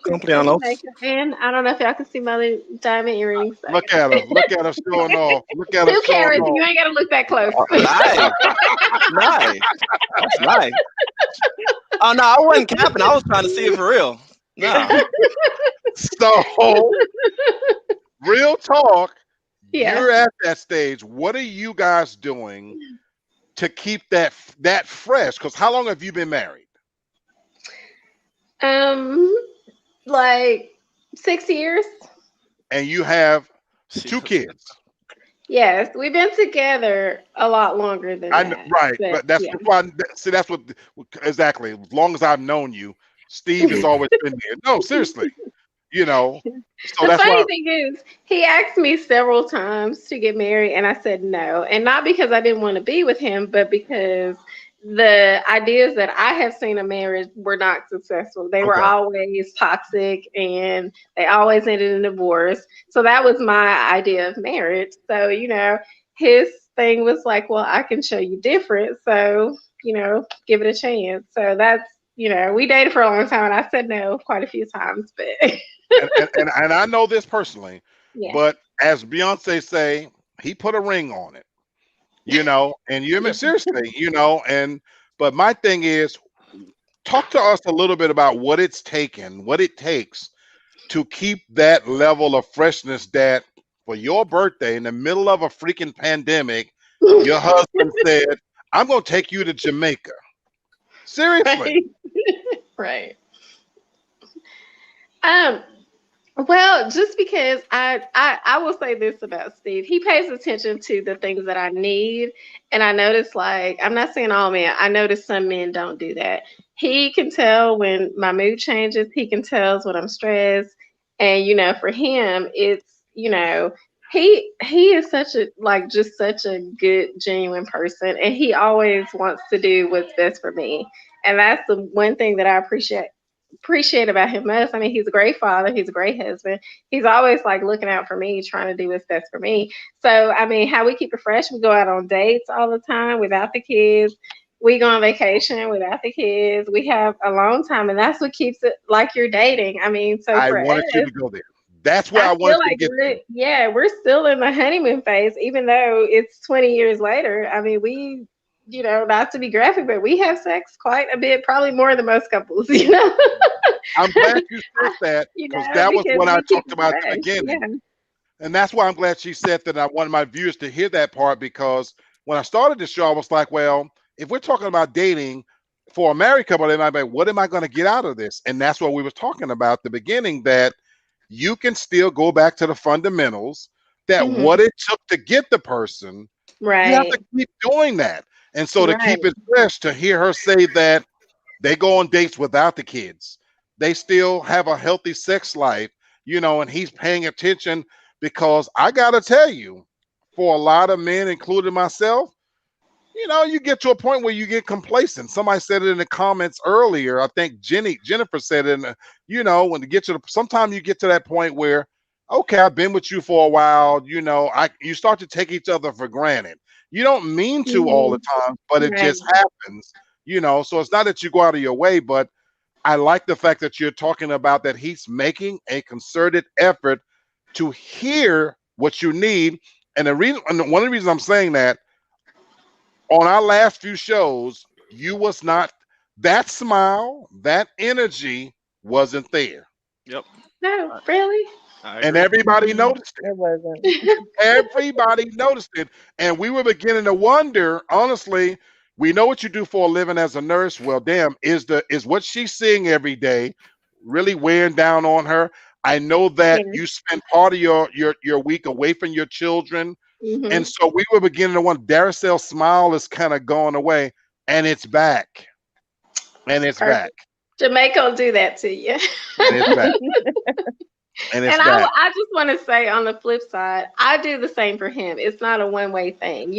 and I don't know if y'all can see my diamond earrings. Look at her showing off. Look at her. 2 carats. You ain't gotta look that close. Nice. That's nice. Oh no, I wasn't capping. I was trying to see it for real. No. So, real talk. Yeah. You're at that stage. What are you guys doing to keep that fresh? Because how long have you been married? Like 6 years. And you have 2 kids. Yes, we've been together a lot longer than that. Right, But but that's yeah. why. See, that's what exactly. As long as I've known you, Steve has always been there. No, seriously, you know. So The that's funny why. thing is, he asked me several times to get married, and I said no. And not because I didn't want to be with him, but because the ideas that I have seen of marriage were not successful. They were Okay. always toxic, and they always ended in divorce. So that was my idea of marriage. So, his thing was like, well, I can show you different. So, give it a chance. So that's, we dated for a long time, and I said no quite a few times, but And I know this personally, yeah. but as Beyonce say, he put a ring on it, and seriously, but my thing is, talk to us a little bit about what it takes to keep that level of freshness that for your birthday in the middle of a freaking pandemic, your husband said, I'm going to take you to Jamaica. Seriously. Right. Um, well, just because I will say this about Steve, he pays attention to the things that I need, and I notice, like, I'm not saying all men, I notice some men don't do that. He can tell when my mood changes. He can tell when I'm stressed, and for him, it's he is such a just such a good, genuine person, and he always wants to do what's best for me, and that's the one thing that I appreciate about him most. I mean, he's a great father, he's a great husband. He's always like looking out for me, trying to do what's best for me. So, I mean, how we keep it fresh, we go out on dates all the time without the kids. We go on vacation without the kids. We have a long time, and that's what keeps it like you're dating. I mean, so I for wanted you us, to go there. That's where I I feel wanted you to like get to. we're still in the honeymoon phase, even though it's 20 years later. I mean, we, not to be graphic, but we have sex quite a bit, probably more than most couples, I'm glad you said that because that was because what I we keep talked it about at the fresh. beginning. Yeah. And that's why I'm glad she said that. I wanted my viewers to hear that part because when I started the show, I was like, well, if we're talking about dating for a married couple, they might be, what am I going to get out of this? And that's what we were talking about at the beginning, that you can still go back to the fundamentals, that what it took to get the person, you have Right. to keep doing that. And so to Right. keep it fresh, to hear her say that they go on dates without the kids, they still have a healthy sex life, and he's paying attention because I got to tell you, for a lot of men, including myself, you get to a point where you get complacent. Somebody said it in the comments earlier. I think Jennifer said it. When you get to sometimes you get to that point where, okay, I've been with you for a while. You start to take each other for granted. You don't mean to all the time, but it just happens. So it's not that you go out of your way, but I like the fact that you're talking about that he's making a concerted effort to hear what you need. And one of the reasons I'm saying that, on our last few shows, you was not, that smile, that energy wasn't there. Yep. No, really? And everybody noticed it. It wasn't. Everybody noticed it. And we were beginning to wonder, honestly, we know what you do for a living as a nurse. Well, damn, is what she's seeing every day really wearing down on her? I know that you spend part of your week away from your children. And so we were beginning to wonder, Daracel's smile is kind of going away, and it's back. And it's back. Jamaica will do that to you. And it's back. And it's back. I just want to say, on the flip side, I do the same for him. It's not a one-way thing.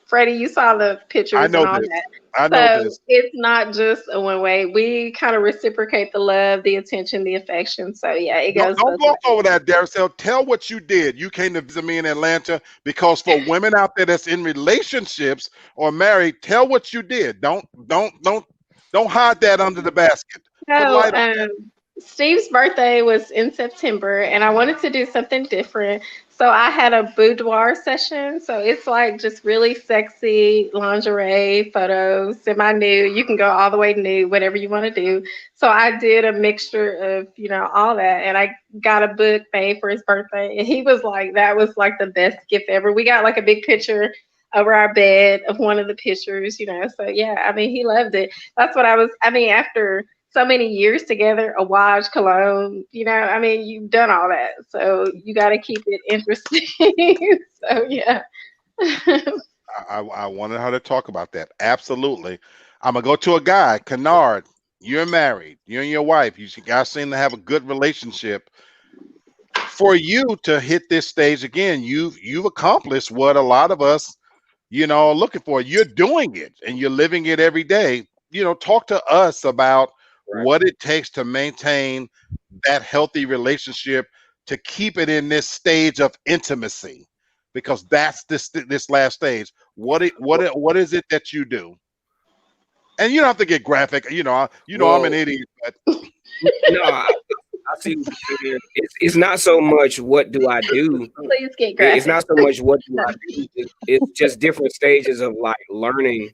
Freddie, you saw the pictures I know and all this. that. I know this. It's not just a one-way. We kind of reciprocate the love, the attention, the affection. So yeah, it goes. Don't gloss over that, Daracel. Tell what you did. You came to visit me in Atlanta, because for women out there that's in relationships or married, tell what you did. Don't hide that under the basket. Put light on that. Steve's birthday was in September, and I wanted to do something different. So I had a boudoir session. So it's like just really sexy lingerie photos, semi-nude. You can go all the way nude, whatever you want to do. So I did a mixture of, all that. And I got a book made for his birthday. And he was like, that was like the best gift ever. We got like a big picture over our bed of one of the pictures, So yeah, I mean, he loved it. That's what after so many years together, a wash, cologne, I mean, you've done all that. So you got to keep it interesting. So, yeah. I wanted her to talk about that. Absolutely. I'm gonna go to a guy, Kennard. You're married. You and your wife. You guys seem to have a good relationship. For you to hit this stage again, you've accomplished what a lot of us, are looking for. You're doing it and you're living it every day. Talk to us about what it takes to maintain that healthy relationship, to keep it in this stage of intimacy, because that's this last stage. What is it that you do? And you don't have to get graphic. I'm an idiot, but no, I see what you're saying. It's not so much what do I do. Please get graphic. It's not so much what do I do. It's just different stages of like learning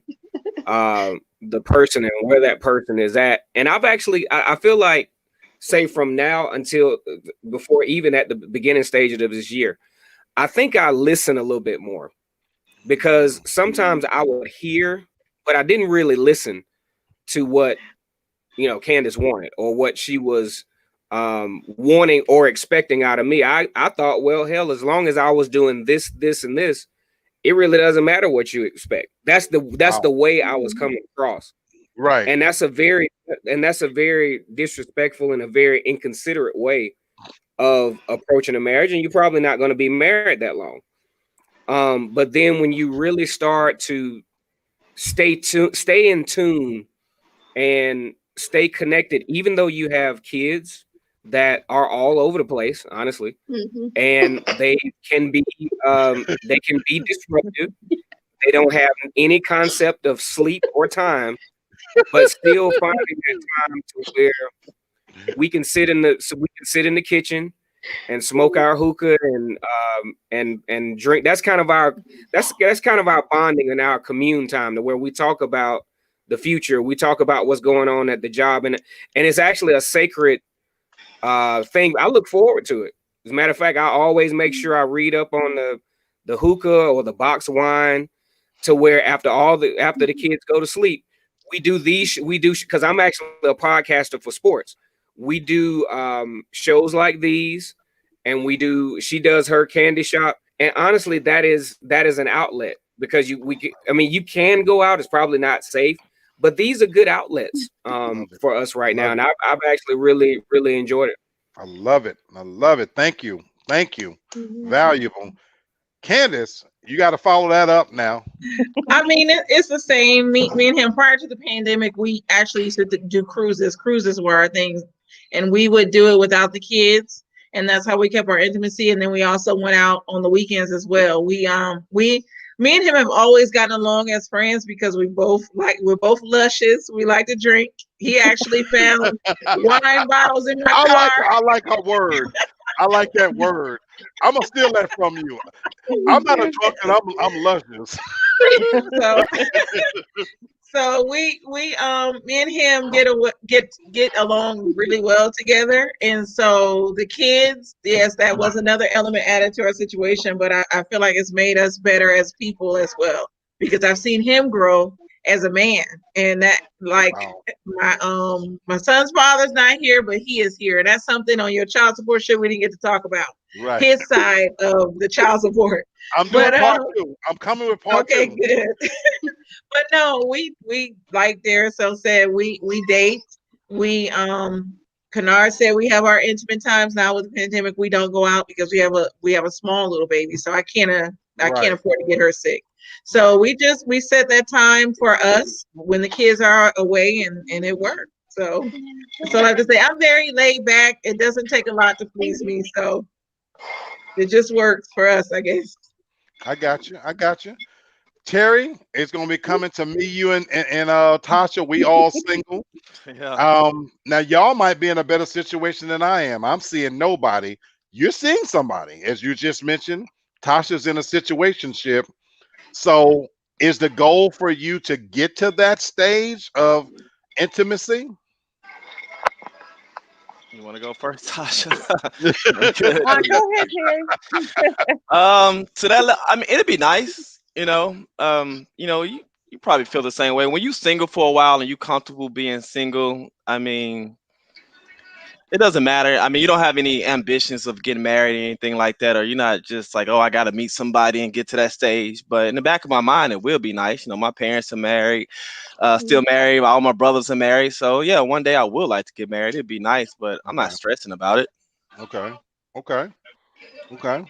the person and where that person is at. And I feel like, say from now until before even at the beginning stages of this year, I think I listen a little bit more, because sometimes I would hear, but I didn't really listen to what Candace wanted or what she was wanting or expecting out of me. I thought, well, hell, as long as I was doing this, and this, it really doesn't matter what you expect. That's the way I was coming across. Right. And that's a very disrespectful and a very inconsiderate way of approaching a marriage. And you're probably not going to be married that long. But then when you really start to stay in tune and stay connected, even though you have kids that are all over the place, honestly, and they can be disruptive. They don't have any concept of sleep or time, but still finding that time to where we can sit in the kitchen and smoke our hookah and drink. That's kind of our bonding and our commune time, to where we talk about the future. We talk about what's going on at the job, and it's actually a sacred thing. I look forward to it. As a matter of fact, I always make sure I read up on the hookah or the box wine, to where after the kids go to sleep, we do because I'm actually a podcaster for sports. We do shows like these, and she does her candy shop. And honestly, that is an outlet, because you can go out. It's probably not safe, but these are good outlets for us right now. And I've actually really, really enjoyed it. I love it. Thank you. Valuable. Candace, you got to follow that up now. I mean, it's the same. Me and him, prior to the pandemic, we actually used to do cruises. Cruises were our thing, and we would do it without the kids, and that's how we kept our intimacy. And then we also went out on the weekends as well. Me and him have always gotten along as friends, because we're both luscious. We like to drink. He actually found wine bottles in my car. I like her word. I like that word. I'm gonna steal that from you. I'm not a drunk, and I'm luscious. So we me and him get along really well together. And so the kids, yes, that was another element added to our situation, but I feel like it's made us better as people as well, because I've seen him grow as a man. And that, like, my son's father's not here, but he is here. And that's something on your child support show we didn't get to talk about. Right. His side of the child support. I'm doing part two. I'm coming with part two. Okay, good. But no, we like Darcel said, we date. Kennard said we have our intimate times now. With the pandemic, we don't go out because we have a small little baby, so I can't afford to get her sick. So we set that time for us when the kids are away, and it worked. So that's all I have to say. I'm very laid back. It doesn't take a lot to please me, so it just works for us, I guess. I got you. Terry, it's gonna be coming to me, you and Tasha. We all single. Yeah. Now y'all might be in a better situation than I am. I'm seeing nobody. You're seeing somebody, as you just mentioned. Tasha's in a situationship. So is the goal for you to get to that stage of intimacy? You want to go first, Tasha? Go ahead, Terry. So that, I mean, it'd be nice, you you probably feel the same way. When you single for a while and you comfortable being single, I mean, it doesn't matter. I mean, you don't have any ambitions of getting married or anything like that, or you're not just like, oh, I got to meet somebody and get to that stage. But in the back of my mind, it will be nice. You know, my parents are married, still married. All my brothers are married. So yeah, one day I would like to get married. It'd be nice, but I'm not stressing about it. Okay. Okay. Okay.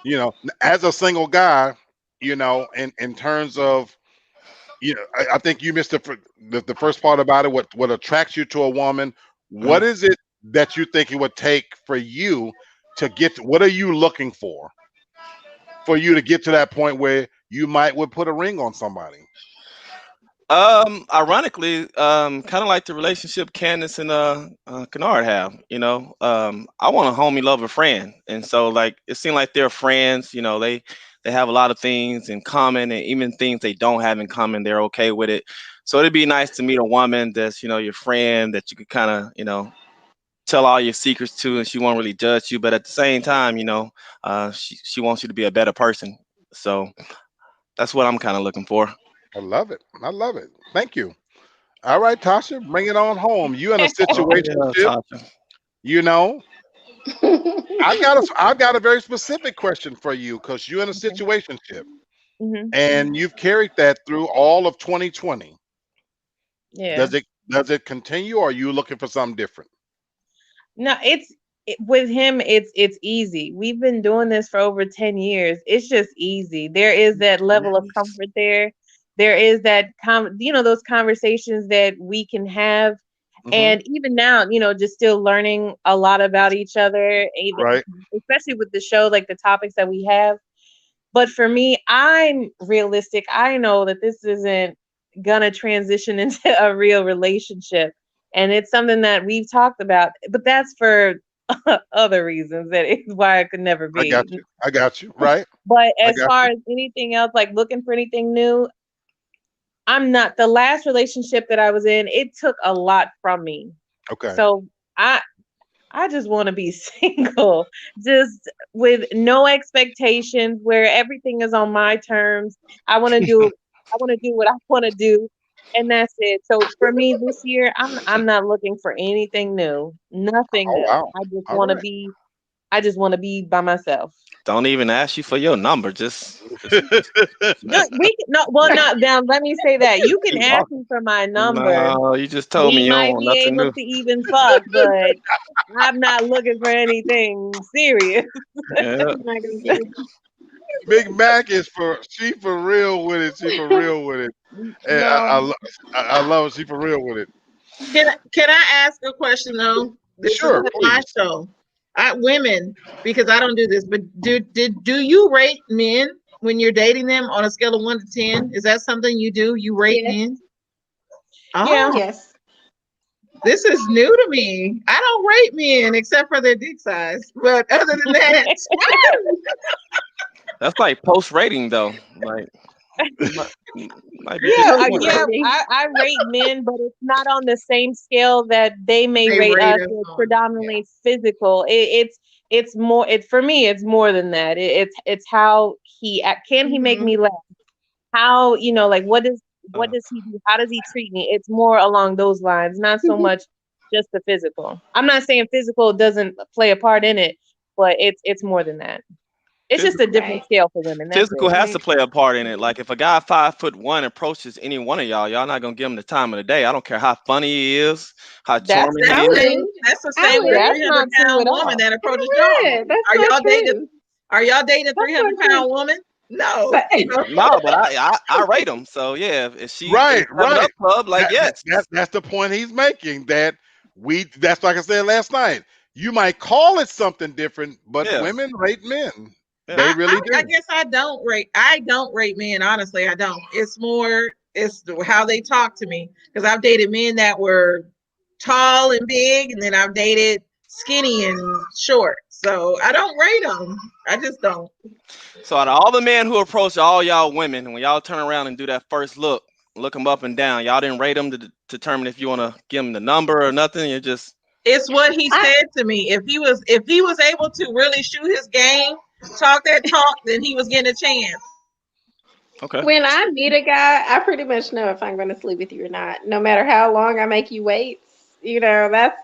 You know, as a single guy, you know, in terms of, you know, I think you missed the first part about it. What attracts you to a woman? What is it that you think it would take for you to get? What are you looking for you to get to that point where you would put a ring on somebody? Ironically, kind of like the relationship Candace and Kennard have. You know, I want a homie, lover, friend, and so like it seemed like they're friends. You know, they have a lot of things in common, and even things they don't have in common, they're okay with it. So it'd be nice to meet a woman that's, you know, your friend, that you could kind of, you know, tell all your secrets to, and she won't really judge you, but at the same time, you know, she wants you to be a better person. So that's what I'm kind of looking for. I love it. I love it. Thank you. All right, Tasha, bring it on home. You in a situation, you know. I've got a very specific question for you, because you're in a situationship, and you've carried that through all of 2020. Yeah. Does it continue, or are you looking for something different? No, with him, it's easy. We've been doing this for over 10 years. It's just easy. There is that level of comfort there. There is that you know, those conversations that we can have. And even now, you know, just still learning a lot about each other, even especially with the show, like the topics that we have. But for me, I'm realistic. I know that this isn't gonna transition into a real relationship. And it's something that we've talked about, but that's for other reasons. That is why it could never be. I got you. Right. But as far as anything else, like looking for anything new, I'm not. The last relationship that I was in, it took a lot from me. Okay. So I just want to be single, just with no expectations, where everything is on my terms. I want to do what I want to do, and that's it. So for me this year, I'm not looking for anything new. Nothing new. Wow. I just want to be by myself. Don't even ask you for your number. Just Not now. Let me say that you can ask me for my number. No, you just told me We you might don't be want nothing able new. to even fuck, but I'm not looking for anything serious. Yeah. Big Mac she for real with it. She for real with it. And I love it. She for real with it. Can I ask a question though? This Sure. is my show. Women, because I don't do this, but do you rate men when you're dating them on a scale of 1 to 10? Is that something you do? You rate men? Oh, Yeah. Yes. This is new to me. I don't rate men except for their dick size, but other than that, That's like post rating though. Like might be I rate men, but it's not on the same scale that they may rate us. It's predominantly physical. It's more. For me, it's more than that. It's how can he make me laugh? How, you know, like what does he do? How does he treat me? It's more along those lines, not so much just the physical. I'm not saying physical doesn't play a part in it, but it's more than that. It's just a different scale for women. Physical has to play a part in it. Like if a guy 5'1" approaches any one of y'all not gonna give him the time of the day. I don't care how funny he is, how charming he is. That's the same with a 300-pound woman that approaches y'all. Are y'all dating a 300-pound woman? No. No, but I rate them. So yeah, if she right. Club, like yes, that's the point he's making. That's like I said last night. You might call it something different, but women rate men. They really do. I guess I don't rate men. Honestly, I don't. It's how they talk to me, because I've dated men that were tall and big, and then I've dated skinny and short. So I don't rate them. I just don't. So out of all the men who approach all y'all women, when y'all turn around and do that first look them up and down, y'all didn't rate them to determine if you want to give them the number or nothing. You just. It's what he said to me. If he was able to really shoot his game, talk that talk, then he was getting a chance. Okay. When I meet a guy, I pretty much know if I'm going to sleep with you or not, no matter how long I make you wait. That's,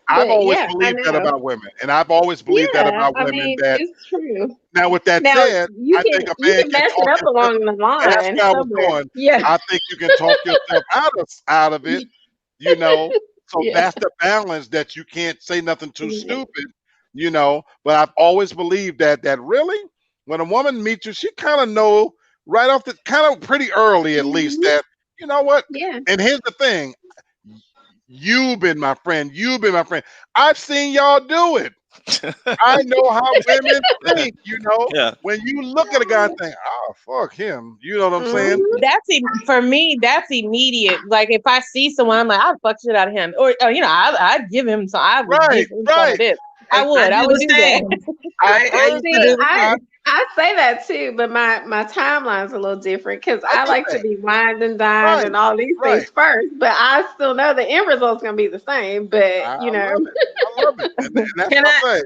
I've but always yeah, I believed that know. about women, and I've always believed that Yeah, about I women. mean, That it's true. now, with that Now said, you I can think a you man can can mess it talk up himself. along the That's line where I was somewhere. going. Yeah. I think you can talk yourself out of it. You know, so Yeah. that's the balance that you can't say nothing too Yeah. stupid. But I've always believed that really, when a woman meets you, she kind of know right off the kind of pretty early at least Mhm. that you know what. Yeah. And here's the thing: you've been my friend. You've been my friend. I've seen y'all do it. I know how women think. Yeah. When you look at a guy and think, "Oh, fuck him," you know what I'm saying? Mhm. For me, that's immediate. Like if I see someone, I'm like, I'll fuck shit out of him, or I'd give him some. I would Right, give him some of right. this. And I I do would the do that. same. I've I heard used to See, that. do the I same. I say that too, but my timeline's a little different because I I get like to that. be wined and dined Right, and all these right. things first. But I still know the end result's gonna be the same. But I love it. I love it. And that's Can what I I say.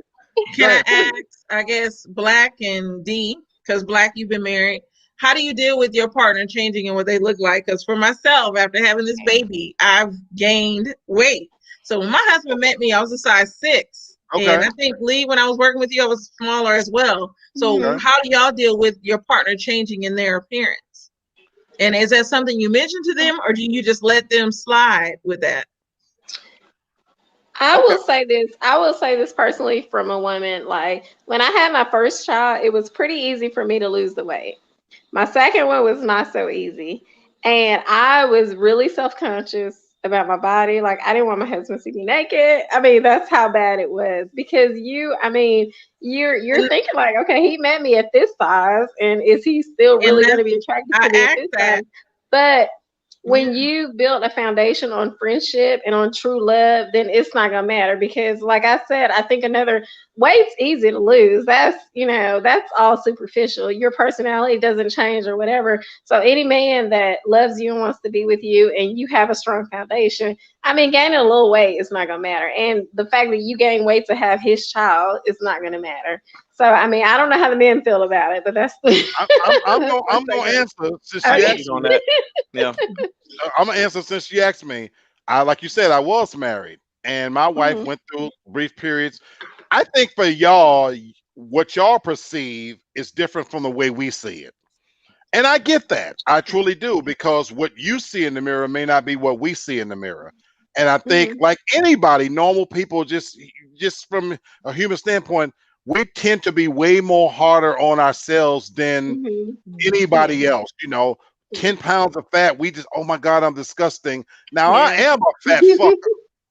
Go can I ahead, please. ask, I guess, Black and D, because Black, you've been married. How do you deal with your partner changing and what they look like? Because for myself, after having this baby, I've gained weight. So when my husband met me, I was a size 6. And Okay, I think, Lee, when I was working with you, I was smaller as well. So okay. Mhm. how do y'all deal with your partner changing in their appearance? And is that something you mention to them, or do you just let them slide with that? I Okay. will say this. I will say this personally from a woman. Like when I had my first child, it was pretty easy for me to lose the weight. My second one was not so easy. And I was really self conscious about my body. Like, I didn't want my husband to see me naked. I mean, that's how bad it was because you're And, thinking, like, okay, he met me at this size, and is he still and really going to that's, be attracted I to me at asked this that. size? But Yeah. when you build a foundation on friendship and on true love, then it's not gonna matter because, like I said, I think another weight's easy to lose. That's all superficial. Your personality doesn't change or whatever. So any man that loves you and wants to be with you, and you have a strong foundation, I mean, gaining a little weight is not gonna matter. And the fact that you gain weight to have his child is not gonna matter. So I mean, I don't know how the men feel about it, but that's I'm that's gonna my I'm gonna take answer since on she it. Speaking asked on me. that. Yeah. I'm gonna answer since she asked me. I like you said, I was married, and my wife Okay. went through brief periods. I think for y'all, what y'all perceive is different from the way we see it. And I get that. I truly do, because what you see in the mirror may not be what we see in the mirror. And I think, Mhm. like anybody, normal people, just from a human standpoint, we tend to be way more harder on ourselves than Mhm. Yeah. anybody else. 10 pounds of fat, we just, oh my God, I'm disgusting. Now I Yeah. am a fat fucker.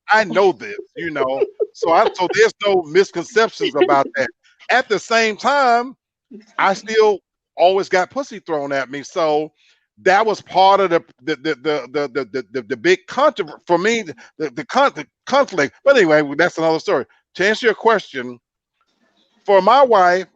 I know this. So there's no misconceptions about that. At the same time, I still always got pussy thrown at me. So that was part of the big controversy for me, the conflict. But anyway, that's another story. To answer your question, for my wife,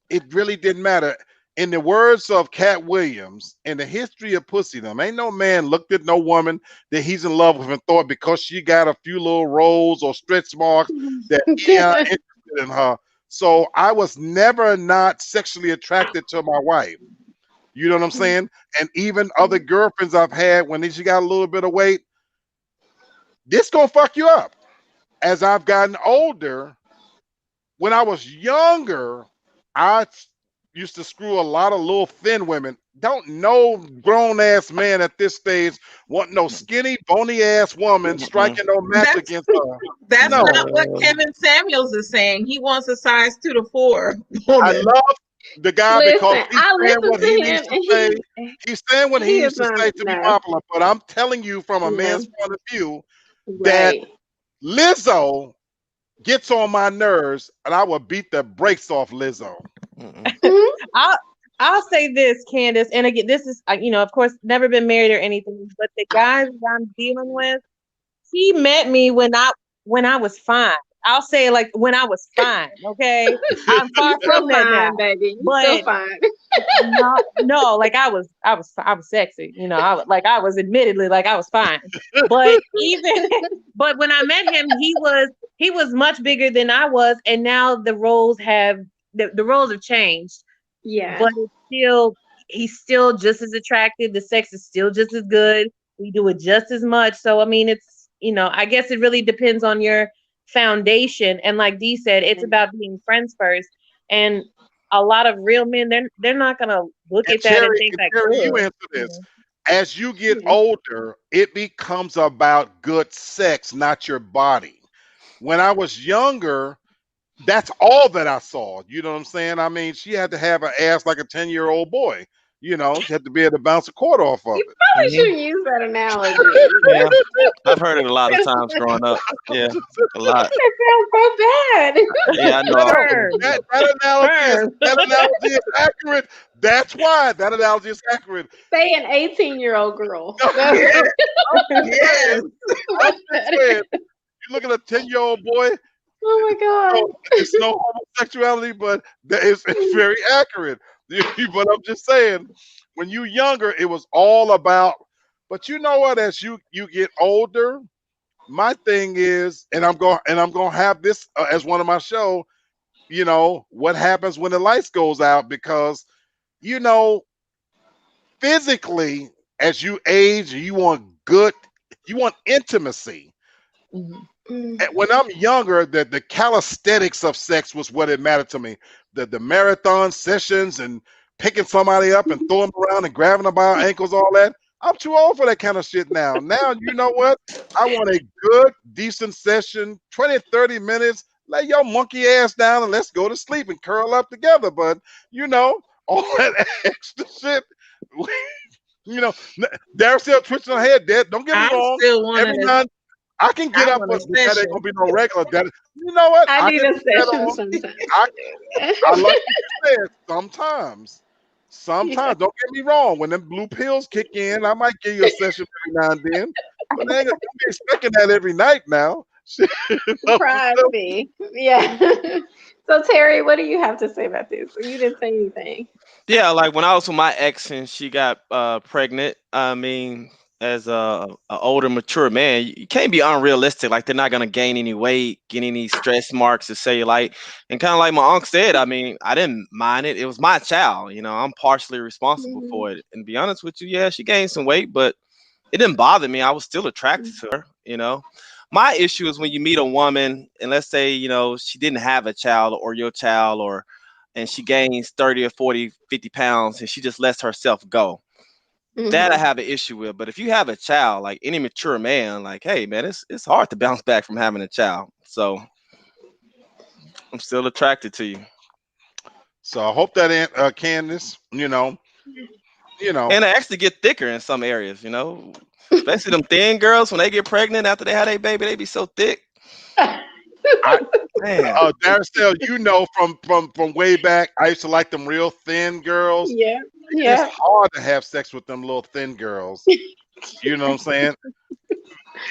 it really didn't matter. In the words of Cat Williams, in the history of pussydom, ain't no man looked at no woman that he's in love with and thought because she got a few little rolls or stretch marks that he interested in her. So I was never not sexually attracted to my wife. You know what I'm saying? And even other girlfriends I've had, when she got a little bit of weight, this gonna fuck you up. As I've gotten older, when I was younger, I used to screw a lot of little thin women. Don't no grown ass man at this stage want no skinny, bony ass woman Mm-mm. striking no match That's against her. that's No, not what Kevin Samuels is saying. He wants a size 2 to 4 I woman. love the guy because Listen, he's I saying listened what to he needs him, to and say. He's saying what he he needs is to not say to be no, popular. But I'm telling you from a no, man's point of view that right. Lizzo gets on my nerves, and I will beat the brakes off Lizzo. Mm-mm. Mhm. I'll I'll say this, Candace, and again, this is of course, never been married or anything, but the guys that I'm dealing with, he met me when I was fine. I'll say it like when I was fine. Okay, I'm You far still from that now, fine, baby. You still but fine. no, like I was sexy. I was admittedly like I was fine, but even but when I met him, he was much bigger than I was, and now the roles have changed, Yeah. but it's still he's still just as attractive. The sex is still just as good. We do it just as much. So I mean, it's, I guess it really depends on your foundation. And like Dee said, it's about being friends first. And a lot of real men, they're not gonna look at that and think like, Terry, you answer this. As you get older, it becomes about good sex, not your body. When I was younger, that's all that I saw. You know what I'm saying? I mean, she had to have an ass like a 10-year-old boy. She had to be able to bounce a quarter off of You it. probably shouldn't use that analogy. Yeah, I've heard it a lot of times growing up. Yeah, a lot. That sounds so bad. Yeah, I know. That analogy is accurate. That's why that analogy is accurate. Say an 18-year-old girl. Yes. You look at a 10-year-old boy. Oh my God. It's no homosexuality, but it's very accurate. But I'm just saying, when you're younger, it was all about. But you know what? As you get older, my thing is, and I'm going to have this as one of my show. What happens when the lights goes out? Because physically, as you age, you want intimacy. And when I'm younger, the calisthenics of sex was what it mattered to me. The marathon sessions and picking somebody up and throwing them around and grabbing them by ankles, all that. I'm too old for that kind of shit now. Now, you know what? I want a good, decent session, 20, 30 minutes. Lay your monkey ass down and let's go to sleep and curl up together. But, all that extra shit, they're still twitching her head, Dad. Don't get me wrong. Every now I can get up, but that ain't gonna be no regular. You know what? I need a session sometimes. I like what you said. Sometimes. Don't get me wrong. When them blue pills kick in, I might give you a session every now and then. But they ain't gonna be expecting that every night now. Surprise me. Yeah. So Terry, what do you have to say about this? You didn't say anything. Yeah, like when I was with my ex and she got pregnant, I mean, as a older, mature man, you can't be unrealistic. Like they're not gonna gain any weight, get any stress marks or cellulite. And kind of like my uncle said, I mean, I didn't mind it. It was my child. I'm partially responsible for it. And to be honest with you, yeah, she gained some weight, but it didn't bother me. I was still attracted to her. My issue is when you meet a woman and let's say, she didn't have a child or your child and she gains 30 or 40, 50 pounds and she just lets herself go. That I have an issue with. But if you have a child, like any mature man, like, hey, man, it's hard to bounce back from having a child. So I'm still attracted to you. So I hope that Candace, And they actually get thicker in some areas, especially them thin girls when they get pregnant after they have a baby, they be so thick. Darcel, from way back, I used to like them real thin girls. Yeah. It's hard to have sex with them little thin girls. You know what I'm saying?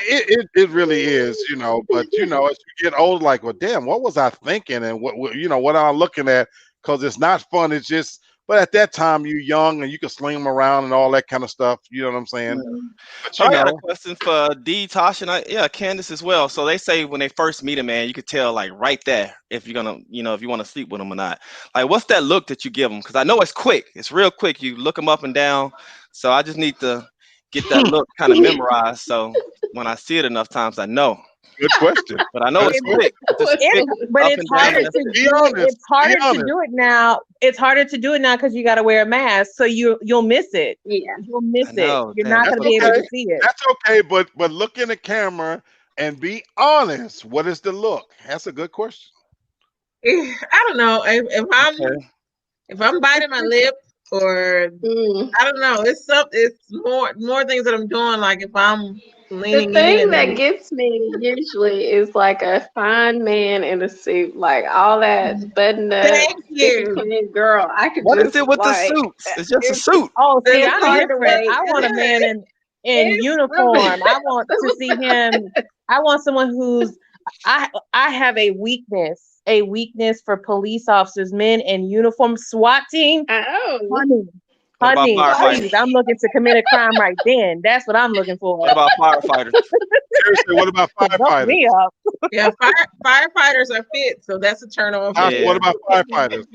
It really is, But as you get old, like, well, damn, what was I thinking, and what am I looking at? Because it's not fun. It's just. But at that time, you're young and you can sling them around and all that kind of stuff. You know what I'm saying? But, I got a question for Dee, Tasha, and Candace as well. So they say when they first meet a man, you could tell like right there if you're gonna, if you want to sleep with him or not. Like, what's that look that you give them? Because I know it's quick. It's real quick. You look them up and down. So I just need to get that look kind of memorized. So when I see it enough times, I know. Good question. But I know it's quick. It's harder to do it now. It's harder to do it now because you got to wear a mask, so you'll miss it. Yeah, you'll miss it. You're not going to be able to see it. That's okay, but look in the camera and be honest. What is the look? That's a good question. I don't know if I'm biting my lip or I don't know. It's more things that I'm doing. Like if I'm leaning the thing in that gets me usually is like a fine man in a suit, like all that buttoned up. Thank you, girl. I could. What is it with the suits? It's just a suit. Oh, see, I'm different. I want a man in uniform. I want to see him. I want someone who's. I have a weakness for police officers, men in uniform, SWAT team. Oh. Honey, please, I'm looking to commit a crime right then. That's what I'm looking for. What about firefighters? Seriously, what about firefighters? Yeah, firefighters are fit, so that's a turn off. What about firefighters?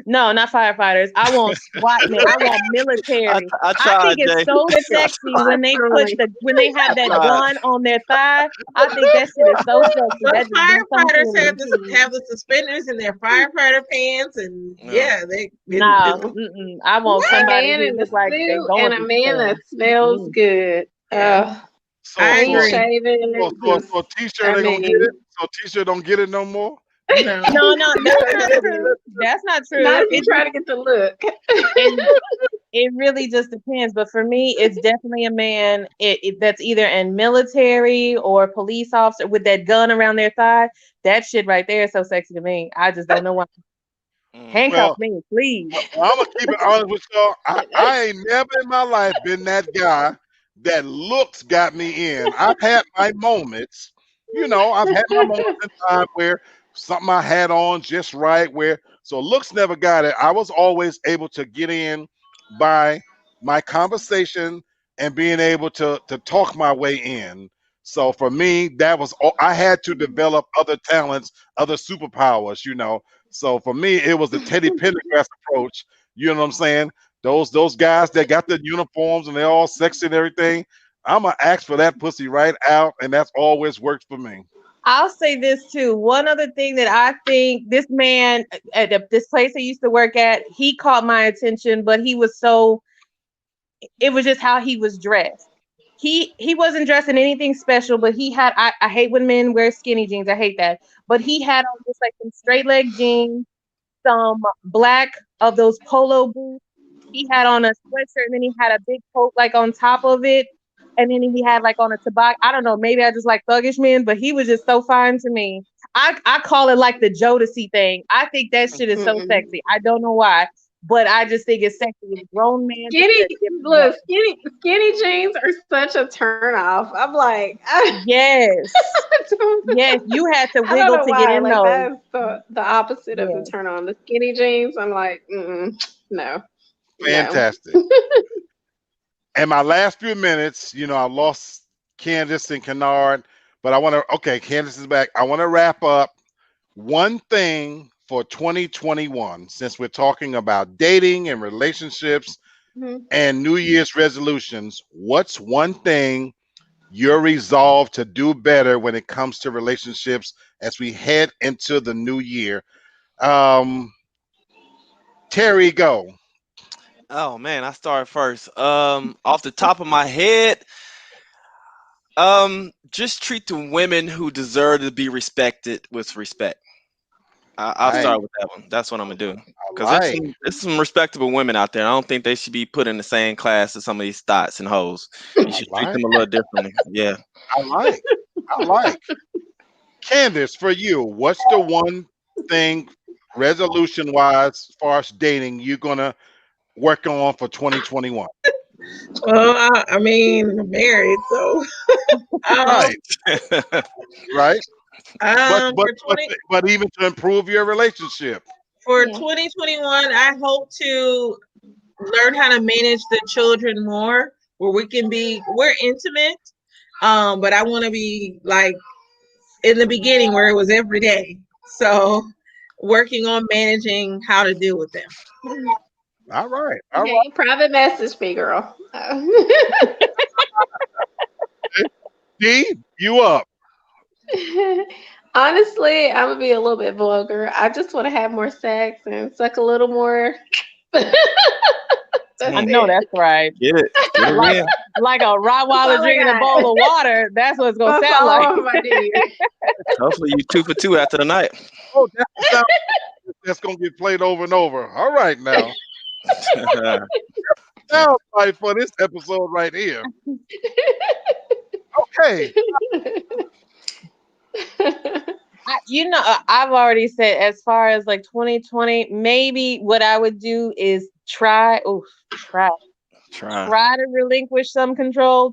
No, not firefighters. I want SWAT men. I want military. I I tried, think it's Jay. so sexy when they put when they have that tried. gun on their thigh. I think that shit is so sexy. Those That just brings something firefighters to have me. have the suspenders in their firefighter pants, and Yeah. No, I want A somebody man who in a looks like they suit going and a through man that something. smells good. So I Clean agree. shaven. so T-shirt I ain't gonna get mean, it. So T-shirt don't get it no more. No. No, that's not true. That's not not true. if you try to get the look. It really just depends. But for me, it's definitely a man that's either in military or police officer with that gun around their thigh. That shit right there is so sexy to me. I just don't know why. Handcuff Well, me, please. I'm gonna keep it honest with y'all. I ain't never in my life been that guy that looks got me in. I've had my moments, I've had my moments in time where something I had on just right, so looks never got it. I was always able to get in by my conversation and being able to talk my way in. So for me, that was all. I had to develop other talents, other superpowers. So for me, it was the Teddy Pendergrass approach. You know what I'm saying? Those guys that got the uniforms and they're all sexy and everything. I'm gonna ask for that pussy right out, and that's always worked for me. I'll say this too. One other thing that I think this man at this place I used to work at, he caught my attention, but it was just how he was dressed. He wasn't dressed in anything special, but he had I hate when men wear skinny jeans. I hate that. But he had on just like some straight leg jeans, some black of those polo boots. He had on a sweatshirt and then he had a big coat like on top of it. And then he had like on a tobacco. I don't know, maybe I just like thuggish men, but he was just so fine to me. I call it like the Jodeci thing. I think that shit is so sexy. I don't know why, but I just think it's sexy. It's grown man. Skinny jeans are such a turn off. I'm like, yes, yes. You had to I don't wiggle know to why. get in Like those. that's the opposite of the turn on. The skinny jeans, I'm like, no. Fantastic. And my last few minutes, I lost Candace and Kennard, but Candace is back. I want to wrap up one thing for 2021, since we're talking about dating and relationships and New Year's resolutions. What's one thing you're resolved to do better when it comes to relationships as we head into the new year? Terry, go. Oh man, I started first. Off the top of my head, just treat the women who deserve to be respected with respect. I'll start with that one. That's what I'm gonna do. Because there's some respectable women out there. I don't think they should be put in the same class as some of these thoughts and hoes. You should treat them a little differently. Yeah. I like. Candace, for you, what's the one thing resolution wise as far as dating you're gonna work on for 2021? Well, I mean, I'm married, so right. But even to improve your relationship. For 2021, I hope to learn how to manage the children more, where we're intimate, but I want to be like in the beginning where it was every day. So working on managing how to deal with them. All right. Private message me, girl. D, you up. Honestly, I'm gonna be a little bit vulgar. I just want to have more sex and suck a little more. I know that's right. Get it. Like a Rottweiler drinking a bowl of water. That's what it's gonna sound like. Hopefully you 2 for 2 after the night. Oh, that's gonna get played over and over. All right now. Sounds like for this episode right here. Okay. I've already said as far as like 2020, maybe what I would do is try to relinquish some control.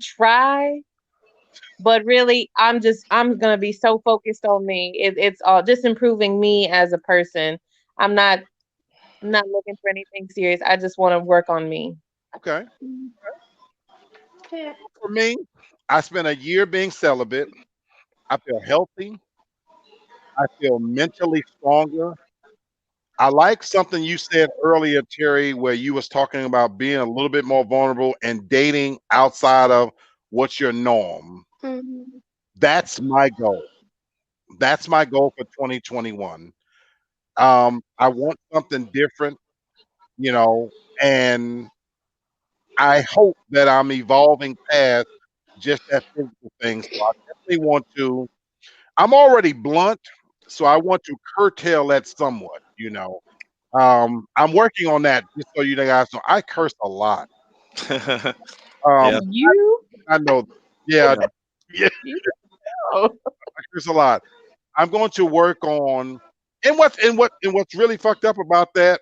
But really, I'm gonna be so focused on me. It's all just improving me as a person. I'm not looking for anything serious. I just want to work on me. Okay. For me, I spent a year being celibate. I feel healthy. I feel mentally stronger. I like something you said earlier, Terry, where you was talking about being a little bit more vulnerable and dating outside of what's your norm. Mhm. That's my goal. That's my goal for 2021. I want something different, you know, and I hope that I'm evolving past just that physical thing. So I definitely want to. I'm already blunt, so I want to curtail that somewhat. I'm working on that. Just so you guys know, I curse a lot. Yeah. You? I know. Yeah, Yeah. yeah, You know. I curse a lot. I'm going to work on. And what's really fucked up about that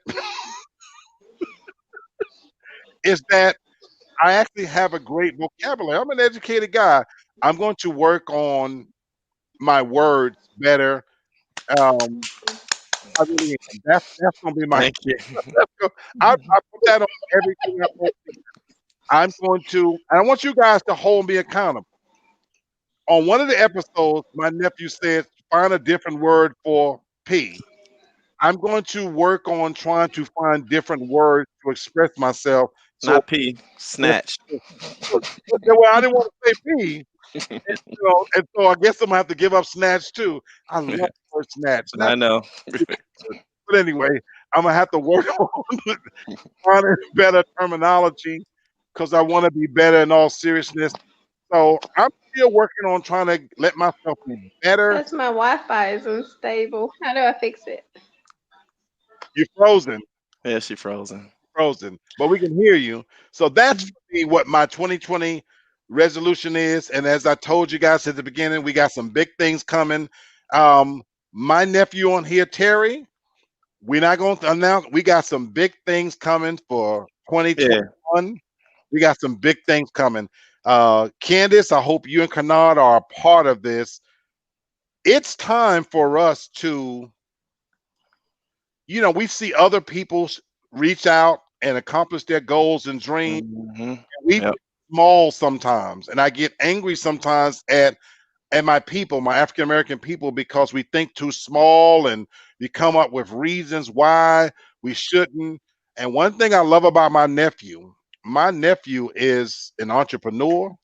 is that I actually have a great vocabulary. I'm an educated guy. I'm going to work on my words better. Um, I really am. That's gonna be my. Thank you. I put that on everything I post. I'm going to, and I want you guys to hold me accountable. On one of the episodes, my nephew said, "Find a different word for P." I'm going to work on trying to find different words to express myself. So, Not P. Snatch. well, I didn't want to say P, and so I guess I'm gonna have to give up snatch too. I love the word snatch. I Not, know. but anyway, I'm gonna have to work on finding better terminology because I want to be better in all seriousness. So I'm still working on trying to let myself be better. That's my Wi-Fi is unstable. How do I fix it? You're frozen, Yeah, she frozen. but we can hear you. So that's for me what my 2020 resolution is. And as I told you guys at the beginning, we got some big things coming. My nephew on here, Terry, we're not going to announce. We got some big things coming for 2021. We got some big things coming. Candace, I hope you and Kennard are a part of this. It's time for us to, we see other people reach out and accomplish their goals and dreams. Mm-hmm. We Yep. small sometimes, and I get angry sometimes at my people, my African American people, because we think too small and we come up with reasons why we shouldn't. And one thing I love about my nephew is an entrepreneur.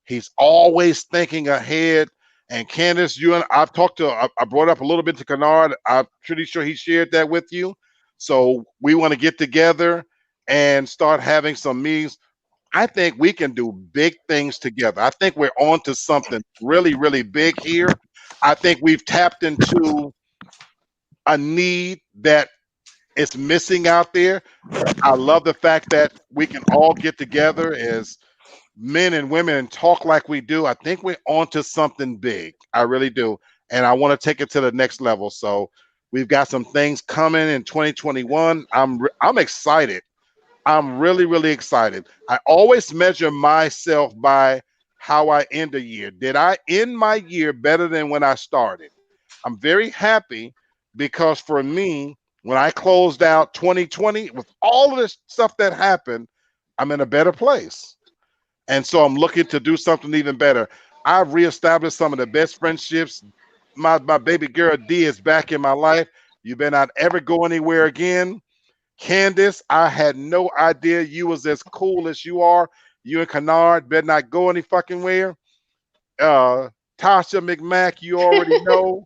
He's always thinking ahead. And Candace, you and I've talked to, I brought up a little bit to Kennard. I'm pretty sure he shared that with you. So we want to get together and start having some meetings. I think we can do big things together. I think we're on to something really, really big here. I think we've tapped into a need that is missing out there. I love the fact that we can all get together as men and women and talk like we do. I think we're onto something big. I really do. And I want to take it to the next level. So we've got some things coming in 2021. I'm excited. I'm really, really excited. I always measure myself by how I end a year. Did I end my year better than when I started? I'm very happy because for me, when I closed out 2020 with all of this stuff that happened, I'm in a better place. And so I'm looking to do something even better. I've reestablished some of the best friendships. My baby girl D is back in my life. You better not ever go anywhere again. Candace, I had no idea you was as cool as you are. You and Kennard better not go any fucking where. Tasha McMack, you already know.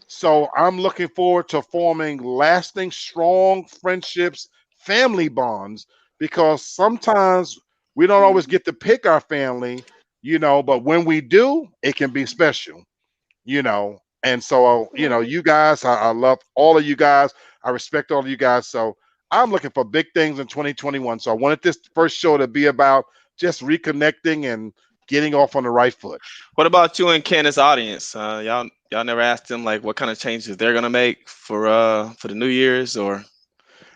So I'm looking forward to forming lasting, strong friendships, family bonds, because sometimes we don't always get to pick our family, but when we do, it can be special, And so, you guys, I love all of you guys. I respect all of you guys. So I'm looking for big things in 2021. So I wanted this first show to be about just reconnecting and getting off on the right foot. What about you and Candace audience? Y'all never asked them like what kind of changes they're gonna make for the New Year's, or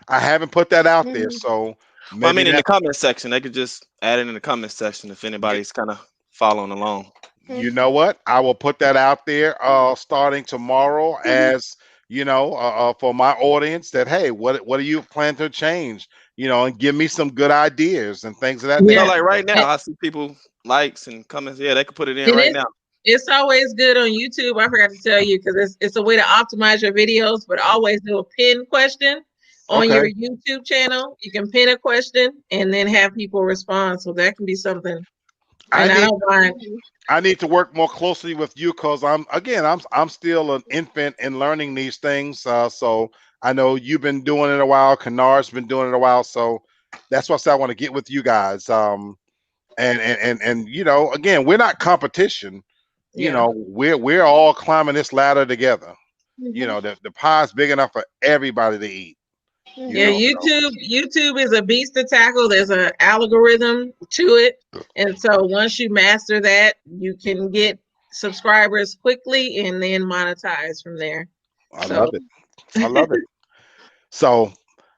I haven't put that out there, so well, I mean in the comment section. They could just add it in the comment section if anybody's kind of following along. You know what? I will put that out there starting tomorrow as for my audience that, hey, what do you plan to change? And give me some good ideas and things of that nature. Like right now, I see people likes and comments. Yeah, they could put it in And right it- now. It's always good on YouTube. I forgot to tell you because it's a way to optimize your videos, but always do a pin question on your YouTube channel. You can pin a question and then have people respond. So that can be something. And I don't mind. I need to work more closely with you because I'm still an infant in learning these things. So I know you've been doing it a while. Kennard's been doing it a while. So that's why I said I want to get with you guys. And you know, again, we're not competition. You know, we're all climbing this ladder together. You know, the pie's big enough for everybody to eat. YouTube is a beast to tackle. There's an algorithm to it, and so once you master that, you can get subscribers quickly and then monetize from there. I love it. So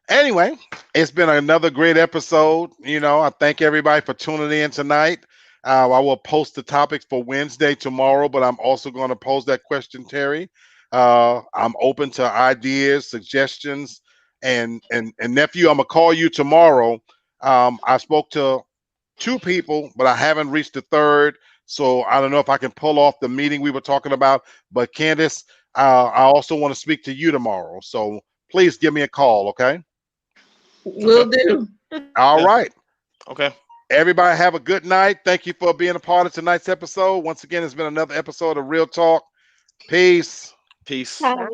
anyway, it's been another great episode. You know, I thank everybody for tuning in tonight. I will post the topics for Wednesday tomorrow, but I'm also going to pose that question, Terry. I'm open to ideas, suggestions, and nephew, I'm gonna call you tomorrow. I spoke to 2 people, but I haven't reached the third, so I don't know if I can pull off the meeting we were talking about. But Candace, I also want to speak to you tomorrow, so please give me a call, okay? Will do. All right. Okay. Everybody have a good night. Thank you for being a part of tonight's episode. Once again, it's been another episode of Real Talk. Peace. Peace. Bye.